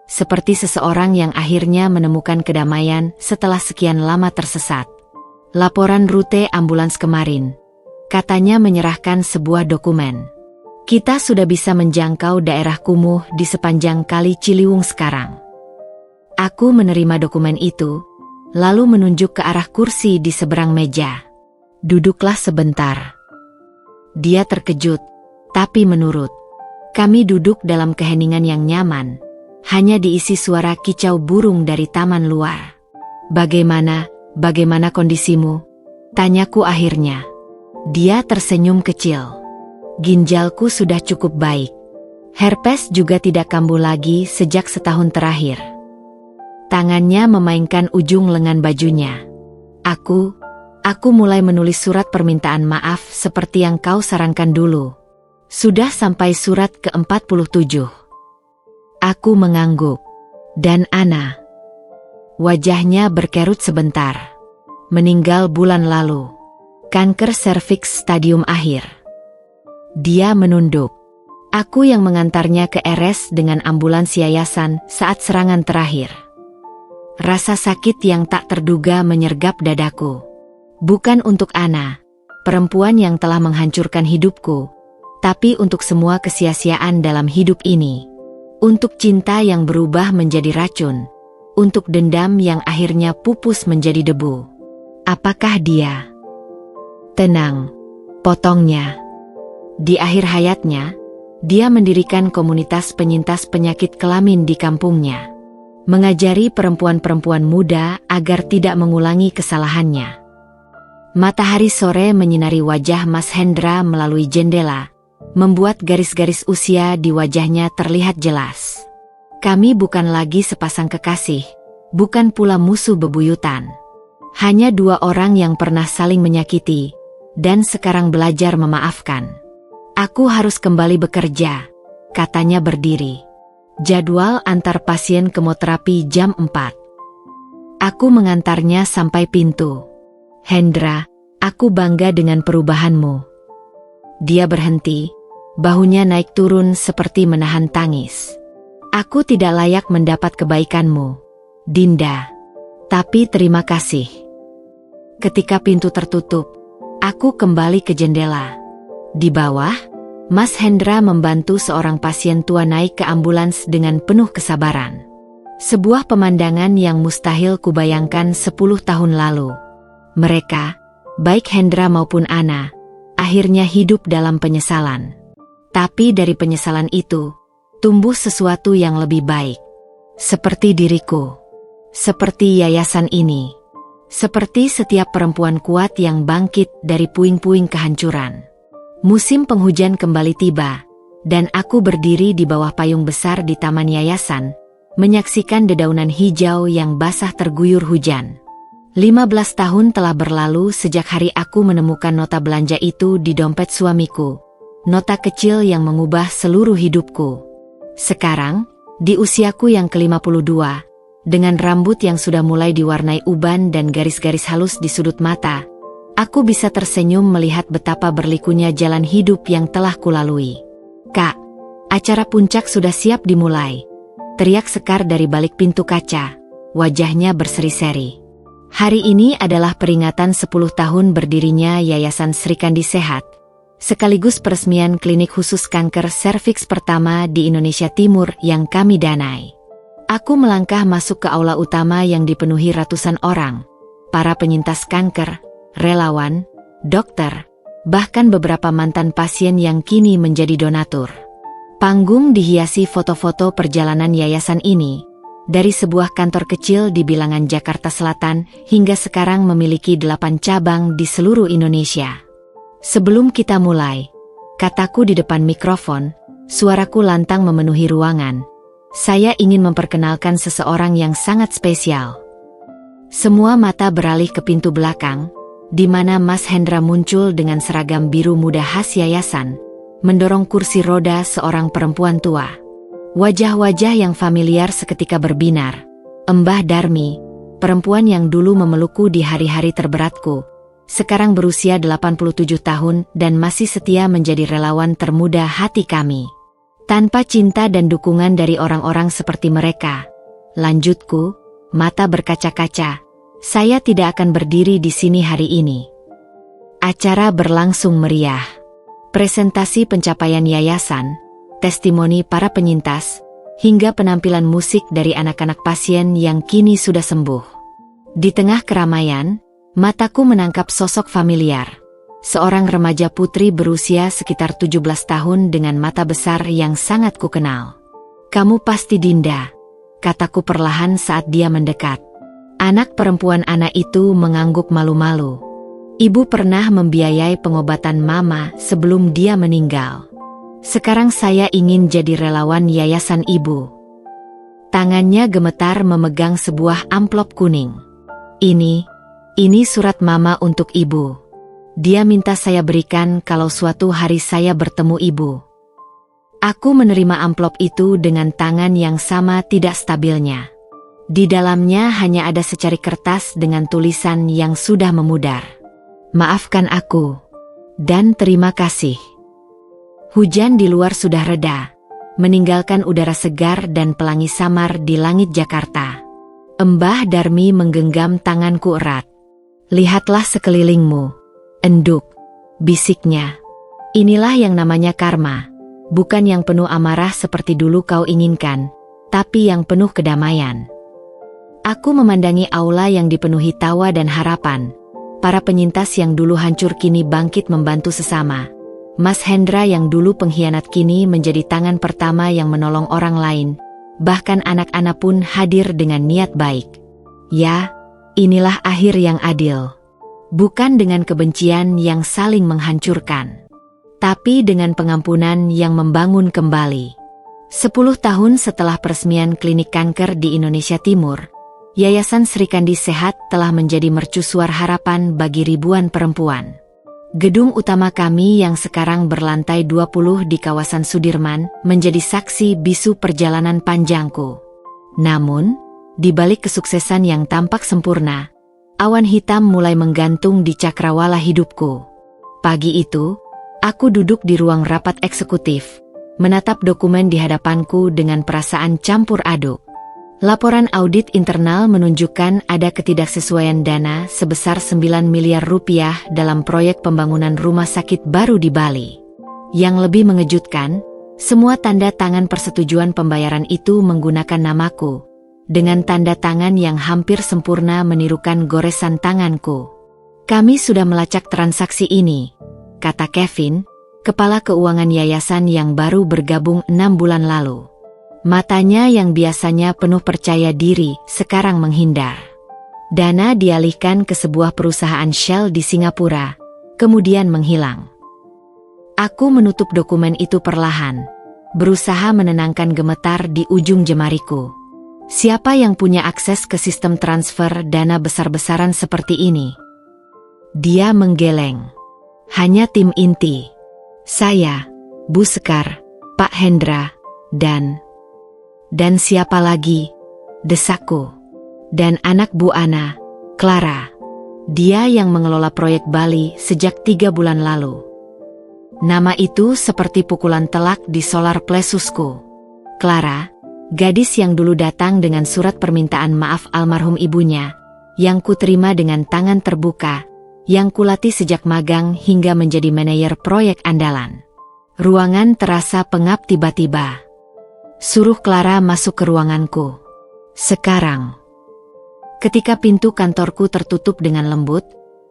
Seperti seseorang yang akhirnya menemukan kedamaian setelah sekian lama tersesat. Laporan rute ambulans kemarin. Katanya menyerahkan sebuah dokumen. Kita sudah bisa menjangkau daerah kumuh di sepanjang Kali Ciliwung sekarang. Aku menerima dokumen itu, lalu menunjuk ke arah kursi di seberang meja. Duduklah sebentar. Dia terkejut, tapi menurut. Kami duduk dalam keheningan yang nyaman. Hanya diisi suara kicau burung dari taman luar. Bagaimana kondisimu? Tanyaku akhirnya. Dia tersenyum kecil. Ginjalku sudah cukup baik. Herpes juga tidak kambuh lagi sejak setahun terakhir. Tangannya memainkan ujung lengan bajunya. Aku mulai menulis surat permintaan maaf seperti yang kau sarankan dulu. Sudah sampai surat ke-47. Aku mengangguk. Dan Ana. Wajahnya berkerut sebentar. Meninggal bulan lalu. Kanker serviks stadium akhir. Dia menunduk. Aku yang mengantarnya ke RS dengan ambulans yayasan saat serangan terakhir. Rasa sakit yang tak terduga menyergap dadaku. Bukan untuk Ana, perempuan yang telah menghancurkan hidupku, tapi untuk semua kesia-siaan dalam hidup ini. Untuk cinta yang berubah menjadi racun. Untuk dendam yang akhirnya pupus menjadi debu. Apakah dia? Tenang, potongnya. Di akhir hayatnya, dia mendirikan komunitas penyintas penyakit kelamin di kampungnya. Mengajari perempuan-perempuan muda agar tidak mengulangi kesalahannya. Matahari sore menyinari wajah Mas Hendra melalui jendela, membuat garis-garis usia di wajahnya terlihat jelas. Kami bukan lagi sepasang kekasih, bukan pula musuh bebuyutan. Hanya dua orang yang pernah saling menyakiti, dan sekarang belajar memaafkan. Aku harus kembali bekerja, katanya berdiri. Jadwal antar pasien kemoterapi jam 4. Aku mengantarnya sampai pintu. Hendra, aku bangga dengan perubahanmu. Dia berhenti, bahunya naik turun seperti menahan tangis. Aku tidak layak mendapat kebaikanmu, Dinda. Tapi terima kasih. Ketika pintu tertutup, aku kembali ke jendela. Di bawah, Mas Hendra membantu seorang pasien tua naik ke ambulans dengan penuh kesabaran. Sebuah pemandangan yang mustahil kubayangkan 10 tahun lalu. Mereka, baik Hendra maupun Ana, akhirnya hidup dalam penyesalan. Tapi dari penyesalan itu, tumbuh sesuatu yang lebih baik. Seperti diriku. Seperti yayasan ini. Seperti setiap perempuan kuat yang bangkit dari puing-puing kehancuran. Musim penghujan kembali tiba, dan aku berdiri di bawah payung besar di taman yayasan, menyaksikan dedaunan hijau yang basah terguyur hujan. 15 tahun telah berlalu sejak hari aku menemukan nota belanja itu di dompet suamiku. Nota kecil yang mengubah seluruh hidupku. Sekarang, di usiaku yang ke-52, dengan rambut yang sudah mulai diwarnai uban dan garis-garis halus di sudut mata, aku bisa tersenyum melihat betapa berlikunya jalan hidup yang telah kulalui. Kak, acara puncak sudah siap dimulai. Teriak Sekar dari balik pintu kaca, wajahnya berseri-seri. Hari ini adalah peringatan 10 tahun berdirinya Yayasan Sri Kandi Sehat, sekaligus peresmian klinik khusus kanker serviks pertama di Indonesia Timur yang kami danai. Aku melangkah masuk ke aula utama yang dipenuhi ratusan orang, para penyintas kanker, relawan, dokter, bahkan beberapa mantan pasien yang kini menjadi donatur. Panggung dihiasi foto-foto perjalanan yayasan ini, dari sebuah kantor kecil di bilangan Jakarta Selatan hingga sekarang memiliki 8 cabang di seluruh Indonesia. Sebelum kita mulai, kataku di depan mikrofon, suaraku lantang memenuhi ruangan. Saya ingin memperkenalkan seseorang yang sangat spesial. Semua mata beralih ke pintu belakang, di mana Mas Hendra muncul dengan seragam biru muda khas yayasan, mendorong kursi roda seorang perempuan tua. Wajah-wajah yang familiar seketika berbinar. Mbah Darmi, perempuan yang dulu memelukku di hari-hari terberatku, sekarang berusia 87 tahun dan masih setia menjadi relawan termuda hati kami. Tanpa cinta dan dukungan dari orang-orang seperti mereka, lanjutku, mata berkaca-kaca, saya tidak akan berdiri di sini hari ini. Acara berlangsung meriah. Presentasi pencapaian yayasan, testimoni para penyintas, hingga penampilan musik dari anak-anak pasien yang kini sudah sembuh. Di tengah keramaian, mataku menangkap sosok familiar. Seorang remaja putri berusia sekitar 17 tahun dengan mata besar yang sangat kukenal. "Kamu pasti Dinda," kataku perlahan saat dia mendekat. Anak perempuan anak itu mengangguk malu-malu. Ibu pernah membiayai pengobatan mama sebelum dia meninggal. Sekarang saya ingin jadi relawan yayasan ibu. Tangannya gemetar memegang sebuah amplop kuning. Ini surat mama untuk ibu. Dia minta saya berikan kalau suatu hari saya bertemu ibu. Aku menerima amplop itu dengan tangan yang sama tidak stabilnya. Di dalamnya hanya ada secari kertas dengan tulisan yang sudah memudar. "Maafkan aku, dan terima kasih." Hujan di luar sudah reda, meninggalkan udara segar dan pelangi samar di langit Jakarta. Mbah Darmi menggenggam tanganku erat. "Lihatlah sekelilingmu, enduk," bisiknya. "Inilah yang namanya karma, bukan yang penuh amarah seperti dulu kau inginkan, tapi yang penuh kedamaian." Aku memandangi aula yang dipenuhi tawa dan harapan. Para penyintas yang dulu hancur kini bangkit membantu sesama. Mas Hendra yang dulu pengkhianat kini menjadi tangan pertama yang menolong orang lain. Bahkan anak-anak pun hadir dengan niat baik. Ya, inilah akhir yang adil. Bukan dengan kebencian yang saling menghancurkan, tapi dengan pengampunan yang membangun kembali. 10 tahun setelah peresmian klinik kanker di Indonesia Timur, Yayasan Sri Kandi Sehat telah menjadi mercusuar harapan bagi ribuan perempuan. Gedung utama kami yang sekarang berlantai 20 di kawasan Sudirman menjadi saksi bisu perjalanan panjangku. Namun, di balik kesuksesan yang tampak sempurna, awan hitam mulai menggantung di cakrawala hidupku. Pagi itu, aku duduk di ruang rapat eksekutif, menatap dokumen di hadapanku dengan perasaan campur aduk. Laporan audit internal menunjukkan ada ketidaksesuaian dana sebesar 9 miliar rupiah dalam proyek pembangunan rumah sakit baru di Bali. Yang lebih mengejutkan, semua tanda tangan persetujuan pembayaran itu menggunakan namaku, dengan tanda tangan yang hampir sempurna menirukan goresan tanganku. "Kami sudah melacak transaksi ini," kata Kevin, kepala keuangan yayasan yang baru bergabung 6 bulan lalu. Matanya yang biasanya penuh percaya diri, sekarang menghindar. Dana dialihkan ke sebuah perusahaan Shell di Singapura, kemudian menghilang. Aku menutup dokumen itu perlahan, berusaha menenangkan gemetar di ujung jemariku. Siapa yang punya akses ke sistem transfer dana besar-besaran seperti ini? Dia menggeleng. Hanya tim inti. Saya, Bu Sekar, Pak Hendra, Dan siapa lagi? Desakku. Dan anak Bu Ana, Clara. Dia yang mengelola proyek Bali sejak 3 bulan lalu. Nama itu seperti pukulan telak di solar plexusku. Clara, gadis yang dulu datang dengan surat permintaan maaf almarhum ibunya, yang kuterima dengan tangan terbuka, yang kulatih sejak magang hingga menjadi manajer proyek andalan. Ruangan terasa pengap tiba-tiba. Suruh Clara masuk ke ruanganku. Sekarang. Ketika pintu kantorku tertutup dengan lembut,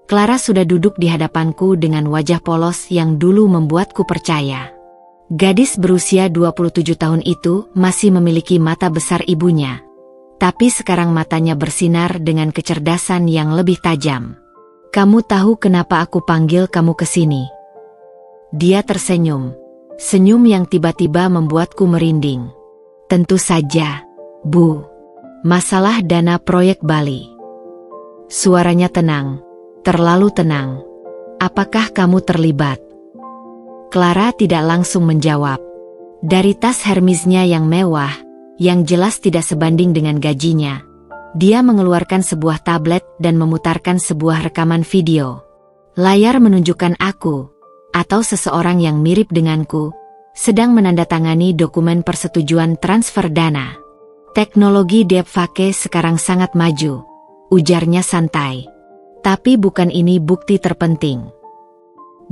Clara sudah duduk di hadapanku dengan wajah polos yang dulu membuatku percaya. Gadis berusia 27 tahun itu masih memiliki mata besar ibunya. Tapi sekarang matanya bersinar dengan kecerdasan yang lebih tajam. "Kamu tahu kenapa aku panggil kamu ke sini?" Dia tersenyum. Senyum yang tiba-tiba membuatku merinding. "Tentu saja, Bu. Masalah dana proyek Bali." Suaranya tenang. Terlalu tenang. "Apakah kamu terlibat?" Clara tidak langsung menjawab. Dari tas Hermesnya yang mewah, yang jelas tidak sebanding dengan gajinya, dia mengeluarkan sebuah tablet dan memutarkan sebuah rekaman video. Layar menunjukkan aku, atau seseorang yang mirip denganku, sedang menandatangani dokumen persetujuan transfer dana. "Teknologi deepfake sekarang sangat maju," ujarnya santai. "Tapi bukan ini bukti terpenting."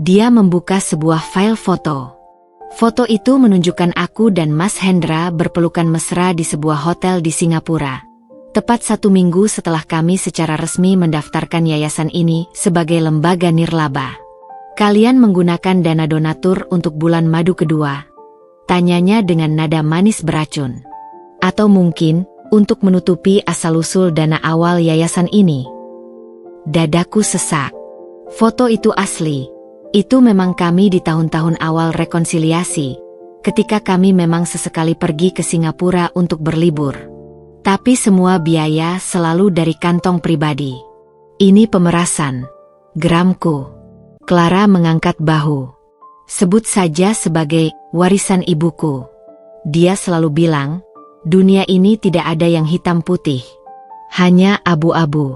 Dia membuka sebuah file foto. Foto itu menunjukkan aku dan Mas Hendra berpelukan mesra di sebuah hotel di Singapura. Tepat 1 minggu setelah kami secara resmi mendaftarkan yayasan ini sebagai lembaga nirlaba. "Kalian menggunakan dana donatur untuk bulan madu kedua?" tanyanya dengan nada manis beracun. "Atau mungkin untuk menutupi asal-usul dana awal yayasan ini?" Dadaku sesak. Foto itu asli. Itu memang kami di tahun-tahun awal rekonsiliasi, ketika kami memang sesekali pergi ke Singapura untuk berlibur. Tapi semua biaya selalu dari kantong pribadi. "Ini pemerasan," geramku. Clara mengangkat bahu. "Sebut saja sebagai warisan ibuku." Dia selalu bilang, dunia ini tidak ada yang hitam putih. Hanya abu-abu.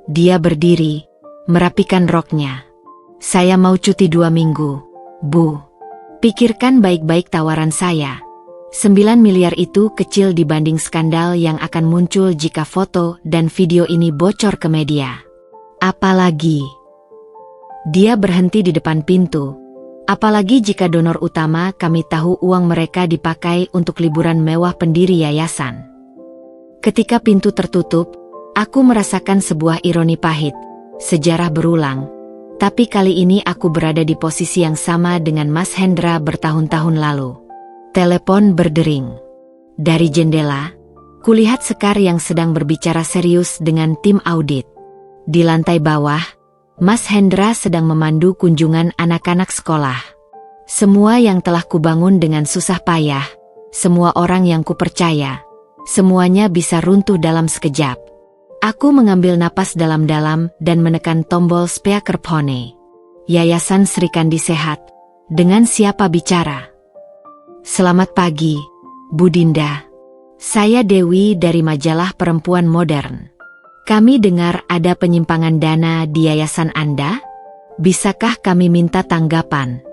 Dia berdiri, merapikan roknya. "Saya mau cuti 2 minggu, Bu. Pikirkan baik-baik tawaran saya. 9 miliar itu kecil dibanding skandal yang akan muncul jika foto dan video ini bocor ke media. Apalagi..." Dia berhenti di depan pintu. "Apalagi jika donor utama kami tahu uang mereka dipakai untuk liburan mewah pendiri yayasan." Ketika pintu tertutup, aku merasakan sebuah ironi pahit. Sejarah berulang. Tapi kali ini aku berada di posisi yang sama dengan Mas Hendra bertahun-tahun lalu. Telepon berdering. Dari jendela, kulihat Sekar yang sedang berbicara serius dengan tim audit. Di lantai bawah, Mas Hendra sedang memandu kunjungan anak-anak sekolah. Semua yang telah kubangun dengan susah payah, semua orang yang kupercaya, semuanya bisa runtuh dalam sekejap. Aku mengambil napas dalam-dalam dan menekan tombol speakerphone. "Yayasan Sri Kandi sehat. Dengan siapa bicara?" "Selamat pagi, Bu Dinda. Saya Dewi dari majalah Perempuan Modern. Kami dengar ada penyimpangan dana di yayasan Anda. Bisakah kami minta tanggapan?"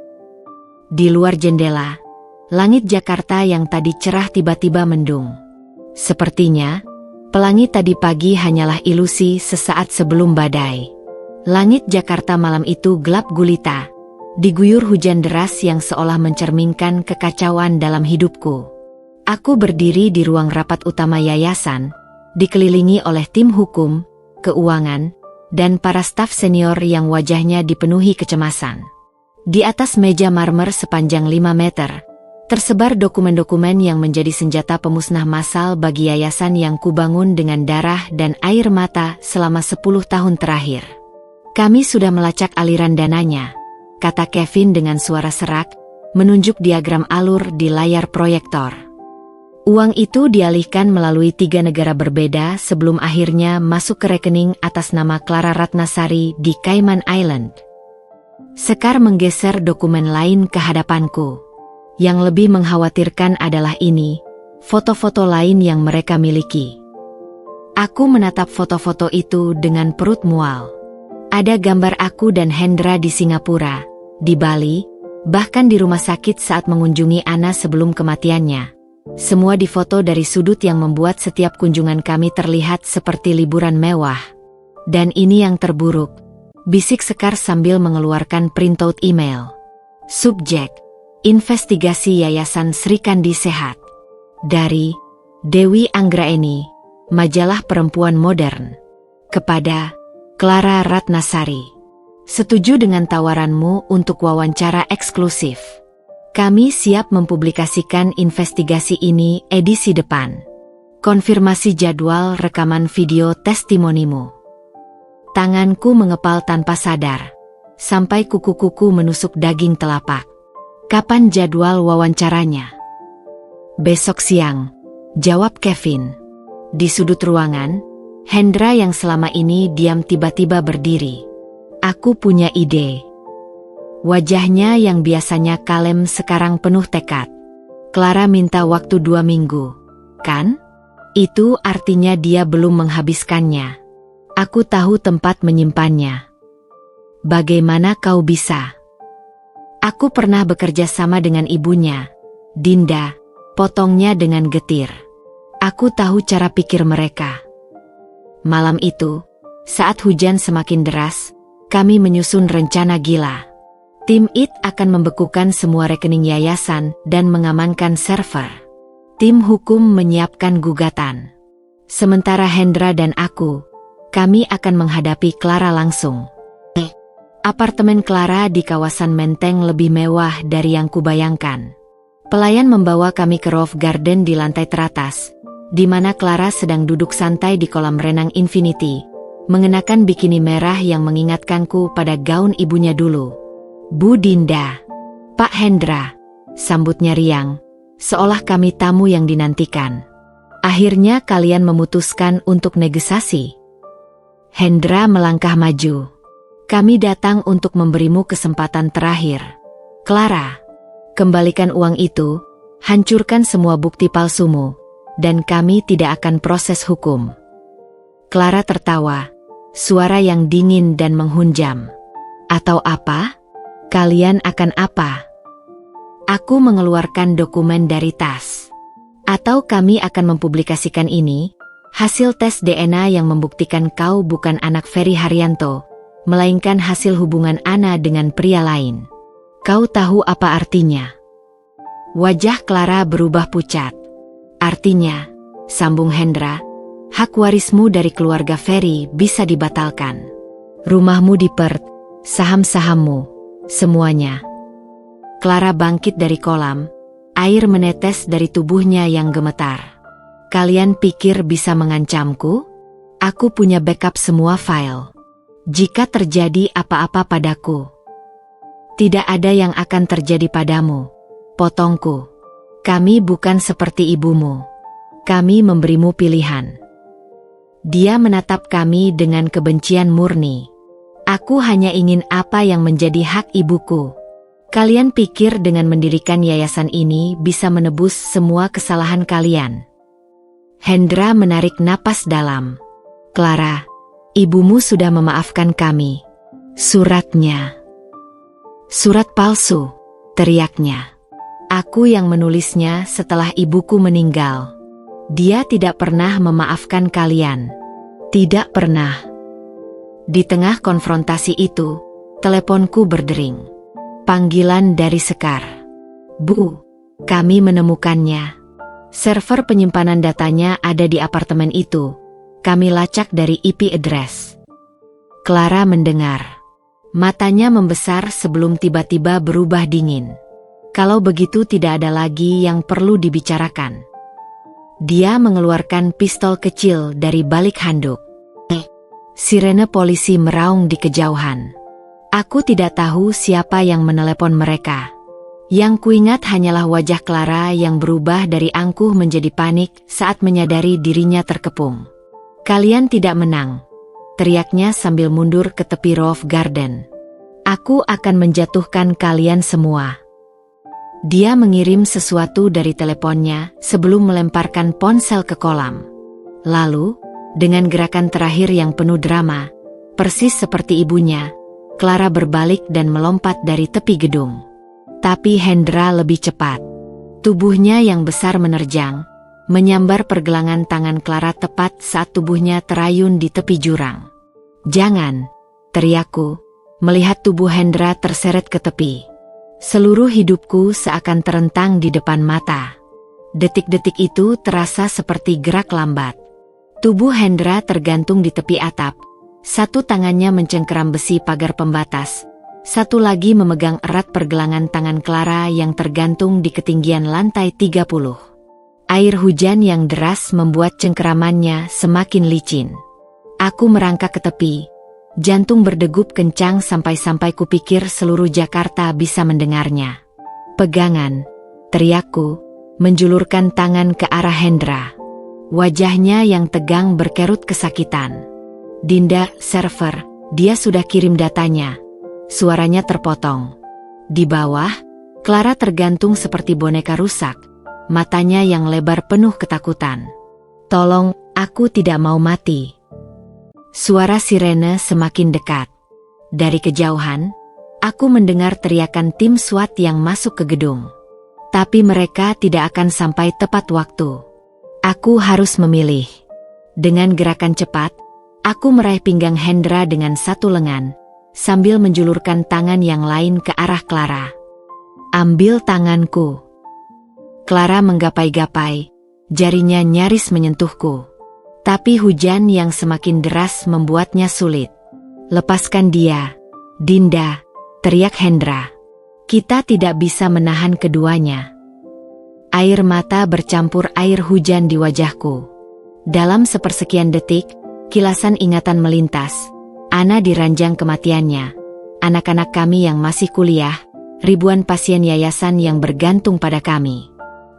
Di luar jendela, langit Jakarta yang tadi cerah tiba-tiba mendung. Sepertinya pelangi tadi pagi hanyalah ilusi sesaat sebelum badai. Langit Jakarta malam itu gelap gulita, diguyur hujan deras yang seolah mencerminkan kekacauan dalam hidupku. Aku berdiri di ruang rapat utama yayasan, dikelilingi oleh tim hukum, keuangan, dan para staf senior yang wajahnya dipenuhi kecemasan. Di atas meja marmer sepanjang 5 meter, tersebar dokumen-dokumen yang menjadi senjata pemusnah massal bagi yayasan yang kubangun dengan darah dan air mata selama 10 tahun terakhir. "Kami sudah melacak aliran dananya," kata Kevin dengan suara serak, menunjuk diagram alur di layar proyektor. Uang itu dialihkan melalui 3 negara berbeda sebelum akhirnya masuk ke rekening atas nama Clara Ratnasari di Cayman Island. Sekar menggeser dokumen lain ke hadapanku. Yang lebih mengkhawatirkan adalah ini, foto-foto lain yang mereka miliki. Aku menatap foto-foto itu dengan perut mual. Ada gambar aku dan Hendra di Singapura, di Bali, bahkan di rumah sakit saat mengunjungi Ana sebelum kematiannya. Semua difoto dari sudut yang membuat setiap kunjungan kami terlihat seperti liburan mewah. "Dan ini yang terburuk," bisik Sekar sambil mengeluarkan printout email. Subjek: Investigasi Yayasan Sri Kandi Sehat. Dari Dewi Anggraeni, Majalah Perempuan Modern. Kepada Clara Ratnasari. "Setuju dengan tawaranmu untuk wawancara eksklusif. Kami siap mempublikasikan investigasi ini edisi depan. Konfirmasi jadwal rekaman video testimonimu. Tanganku mengepal tanpa sadar, sampai kuku-kuku menusuk daging telapak. Kapan jadwal wawancaranya? Besok siang, jawab Kevin. Di sudut ruangan, Hendra yang selama ini diam tiba-tiba berdiri. Aku punya ide. Wajahnya yang biasanya kalem sekarang penuh tekad. Clara minta waktu 2 minggu, kan? Itu artinya dia belum menghabiskannya. Aku tahu tempat menyimpannya. Bagaimana kau bisa? Aku pernah bekerja sama dengan ibunya, Dinda, potongnya dengan getir. Aku tahu cara pikir mereka. Malam itu, saat hujan semakin deras, kami menyusun rencana gila. Tim IT akan membekukan semua rekening yayasan dan mengamankan server. Tim hukum menyiapkan gugatan. Sementara Hendra dan aku, kami akan menghadapi Clara langsung. Apartemen Clara di kawasan Menteng lebih mewah dari yang kubayangkan. Pelayan membawa kami ke roof garden di lantai teratas, di mana Clara sedang duduk santai di kolam renang infinity, mengenakan bikini merah yang mengingatkanku pada gaun ibunya dulu. Bu Dinda, Pak Hendra, sambutnya riang, seolah kami tamu yang dinantikan. Akhirnya kalian memutuskan untuk negosiasi. Hendra melangkah maju. Kami datang untuk memberimu kesempatan terakhir. Clara, kembalikan uang itu, hancurkan semua bukti palsumu, dan kami tidak akan proses hukum. Clara tertawa, suara yang dingin dan menghunjam. Atau apa? Kalian akan apa? Aku mengeluarkan dokumen dari tas. Atau kami akan mempublikasikan ini, hasil tes DNA yang membuktikan kau bukan anak Ferry Haryanto, melainkan hasil hubungan Ana dengan pria lain. Kau tahu apa artinya? Wajah Clara berubah pucat. Artinya, sambung Hendra, hak warismu dari keluarga Ferry bisa dibatalkan. Rumahmu di Perth, saham-sahammu, semuanya. Clara bangkit dari kolam, air menetes dari tubuhnya yang gemetar. Kalian pikir bisa mengancamku? Aku punya backup semua file. Jika terjadi apa-apa padaku, tidak ada yang akan terjadi padamu, potongku. Kami bukan seperti ibumu. Kami memberimu pilihan. Dia menatap kami dengan kebencian murni. Aku hanya ingin apa yang menjadi hak ibuku. Kalian pikir dengan mendirikan yayasan ini bisa menebus semua kesalahan kalian? Hendra menarik napas dalam. Clara, ibumu sudah memaafkan kami. Suratnya. Surat palsu, teriaknya. Aku yang menulisnya setelah ibuku meninggal. Dia tidak pernah memaafkan kalian. Tidak pernah. Di tengah konfrontasi itu, teleponku berdering. Panggilan dari Sekar. Bu, kami menemukannya. Server penyimpanan datanya ada di apartemen itu. Kami lacak dari IP address. Clara mendengar. Matanya membesar sebelum tiba-tiba berubah dingin. Kalau begitu tidak ada lagi yang perlu dibicarakan. Dia mengeluarkan pistol kecil dari balik handuk. Sirene polisi meraung di kejauhan. Aku tidak tahu siapa yang menelepon mereka. Yang kuingat hanyalah wajah Clara yang berubah dari angkuh menjadi panik saat menyadari dirinya terkepung. Kalian tidak menang, teriaknya sambil mundur ke tepi roof garden. Aku akan menjatuhkan kalian semua. Dia mengirim sesuatu dari teleponnya sebelum melemparkan ponsel ke kolam. Lalu, dengan gerakan terakhir yang penuh drama, persis seperti ibunya, Clara berbalik dan melompat dari tepi gedung. Tapi Hendra lebih cepat. Tubuhnya yang besar menerjang, menyambar pergelangan tangan Clara tepat saat tubuhnya terayun di tepi jurang. Jangan, teriakku, melihat tubuh Hendra terseret ke tepi. Seluruh hidupku seakan terentang di depan mata. Detik-detik itu terasa seperti gerak lambat. Tubuh Hendra tergantung di tepi atap. Satu tangannya mencengkeram besi pagar pembatas, Satu lagi memegang erat pergelangan tangan Clara yang tergantung di ketinggian lantai 30. Air hujan yang deras membuat cengkeramannya semakin licin. Aku merangkak ke tepi. Jantung berdegup kencang sampai-sampai kupikir seluruh Jakarta bisa mendengarnya. Pegangan, teriakku, menjulurkan tangan ke arah Hendra. Wajahnya yang tegang berkerut kesakitan. Dinda, server, dia sudah kirim datanya. Suaranya terpotong. Di bawah, Clara tergantung seperti boneka rusak. Matanya yang lebar penuh ketakutan. Tolong, aku tidak mau mati. Suara sirene semakin dekat. Dari kejauhan, aku mendengar teriakan tim SWAT yang masuk ke gedung. Tapi mereka tidak akan sampai tepat waktu. Aku harus memilih. Dengan gerakan cepat, aku meraih pinggang Hendra dengan satu lengan, sambil menjulurkan tangan yang lain ke arah Clara. Ambil tanganku. Clara menggapai-gapai, jarinya nyaris menyentuhku. Tapi hujan yang semakin deras membuatnya sulit. Lepaskan dia, Dinda, teriak Hendra. Kita tidak bisa menahan keduanya. Air mata bercampur air hujan di wajahku. Dalam sepersekian detik, kilasan ingatan melintas. Ana diranjang kematiannya. Anak-anak kami yang masih kuliah, ribuan pasien yayasan yang bergantung pada kami.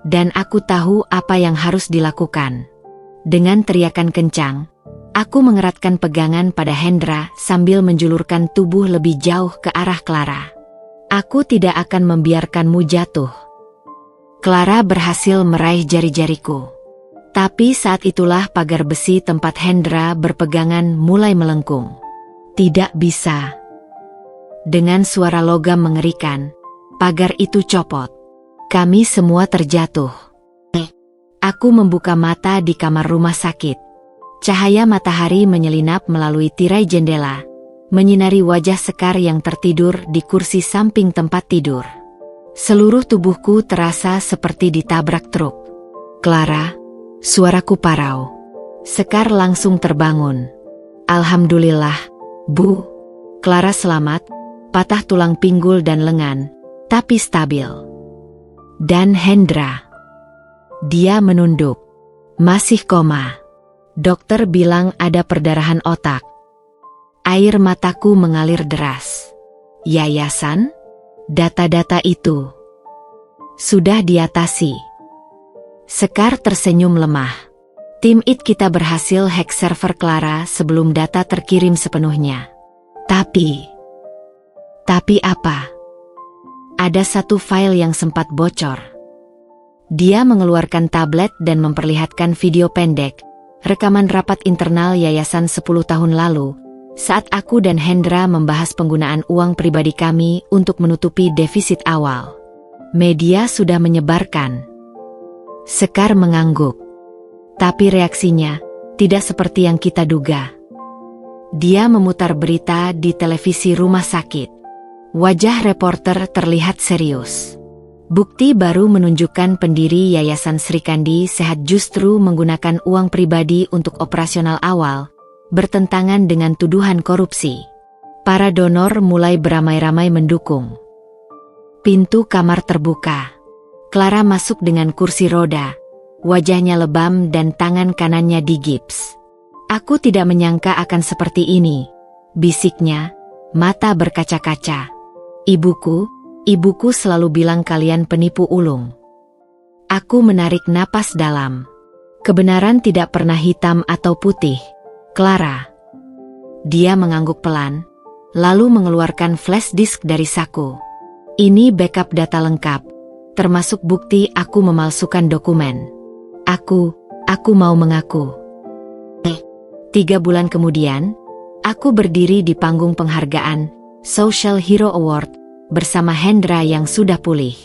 Dan aku tahu apa yang harus dilakukan. Dengan teriakan kencang, aku mengeratkan pegangan pada Hendra sambil menjulurkan tubuh lebih jauh ke arah Clara. Aku tidak akan membiarkanmu jatuh. Clara berhasil meraih jari-jariku. Tapi saat itulah pagar besi tempat Hendra berpegangan mulai melengkung. Tidak bisa. Dengan suara logam mengerikan, pagar itu copot. Kami semua terjatuh. Aku membuka mata di kamar rumah sakit. Cahaya matahari menyelinap melalui tirai jendela, menyinari wajah Sekar yang tertidur di kursi samping tempat tidur. Seluruh tubuhku terasa seperti ditabrak truk. Clara, suaraku parau. Sekar langsung terbangun. Alhamdulillah, Bu. Clara selamat, patah tulang pinggul dan lengan, tapi stabil. Dan Hendra. Dia menunduk. Masih koma. Dokter bilang ada perdarahan otak. Air mataku mengalir deras. Yayasan? Data-data itu sudah diatasi. Sekar tersenyum lemah. Tim IT kita berhasil hack server Clara sebelum data terkirim sepenuhnya. Tapi apa? Ada satu file yang sempat bocor. Dia mengeluarkan tablet dan memperlihatkan video pendek, rekaman rapat internal yayasan 10 tahun lalu, saat aku dan Hendra membahas penggunaan uang pribadi kami untuk menutupi defisit awal. Media sudah menyebarkan. Sekar mengangguk. Tapi reaksinya tidak seperti yang kita duga. Dia memutar berita di televisi rumah sakit. Wajah reporter terlihat serius. Bukti baru menunjukkan pendiri Yayasan Srikandi Sehat justru menggunakan uang pribadi untuk operasional awal, bertentangan dengan tuduhan korupsi. Para donor mulai beramai-ramai mendukung. Pintu kamar terbuka. Clara masuk dengan kursi roda. Wajahnya lebam dan tangan kanannya digips. Aku tidak menyangka akan seperti ini, bisiknya, mata berkaca-kaca. Ibuku selalu bilang kalian penipu ulung. Aku menarik napas dalam. Kebenaran tidak pernah hitam atau putih, Clara. Dia mengangguk pelan, lalu mengeluarkan flash disk dari saku. Ini backup data lengkap, termasuk bukti aku memalsukan dokumen. Aku mau mengaku. 3 bulan kemudian, aku berdiri di panggung penghargaan Social Hero Award bersama Hendra yang sudah pulih.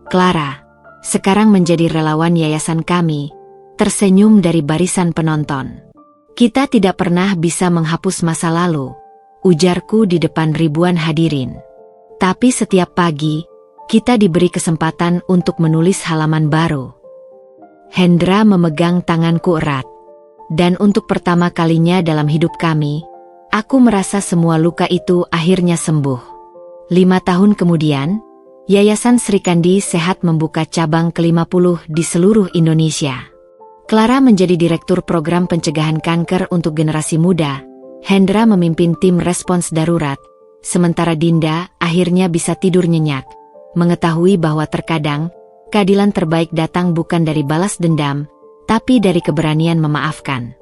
Clara, sekarang menjadi relawan yayasan kami, tersenyum dari barisan penonton. Kita tidak pernah bisa menghapus masa lalu, ujarku di depan ribuan hadirin. Tapi setiap pagi, kita diberi kesempatan untuk menulis halaman baru. Hendra memegang tanganku erat. Dan untuk pertama kalinya dalam hidup kami, aku merasa semua luka itu akhirnya sembuh. 5 tahun kemudian, Yayasan Srikandi Sehat membuka cabang ke-50 di seluruh Indonesia. Clara menjadi Direktur Program Pencegahan Kanker untuk Generasi Muda. Hendra memimpin tim respons darurat, sementara Dinda akhirnya bisa tidur nyenyak, mengetahui bahwa terkadang keadilan terbaik datang bukan dari balas dendam, tapi dari keberanian memaafkan.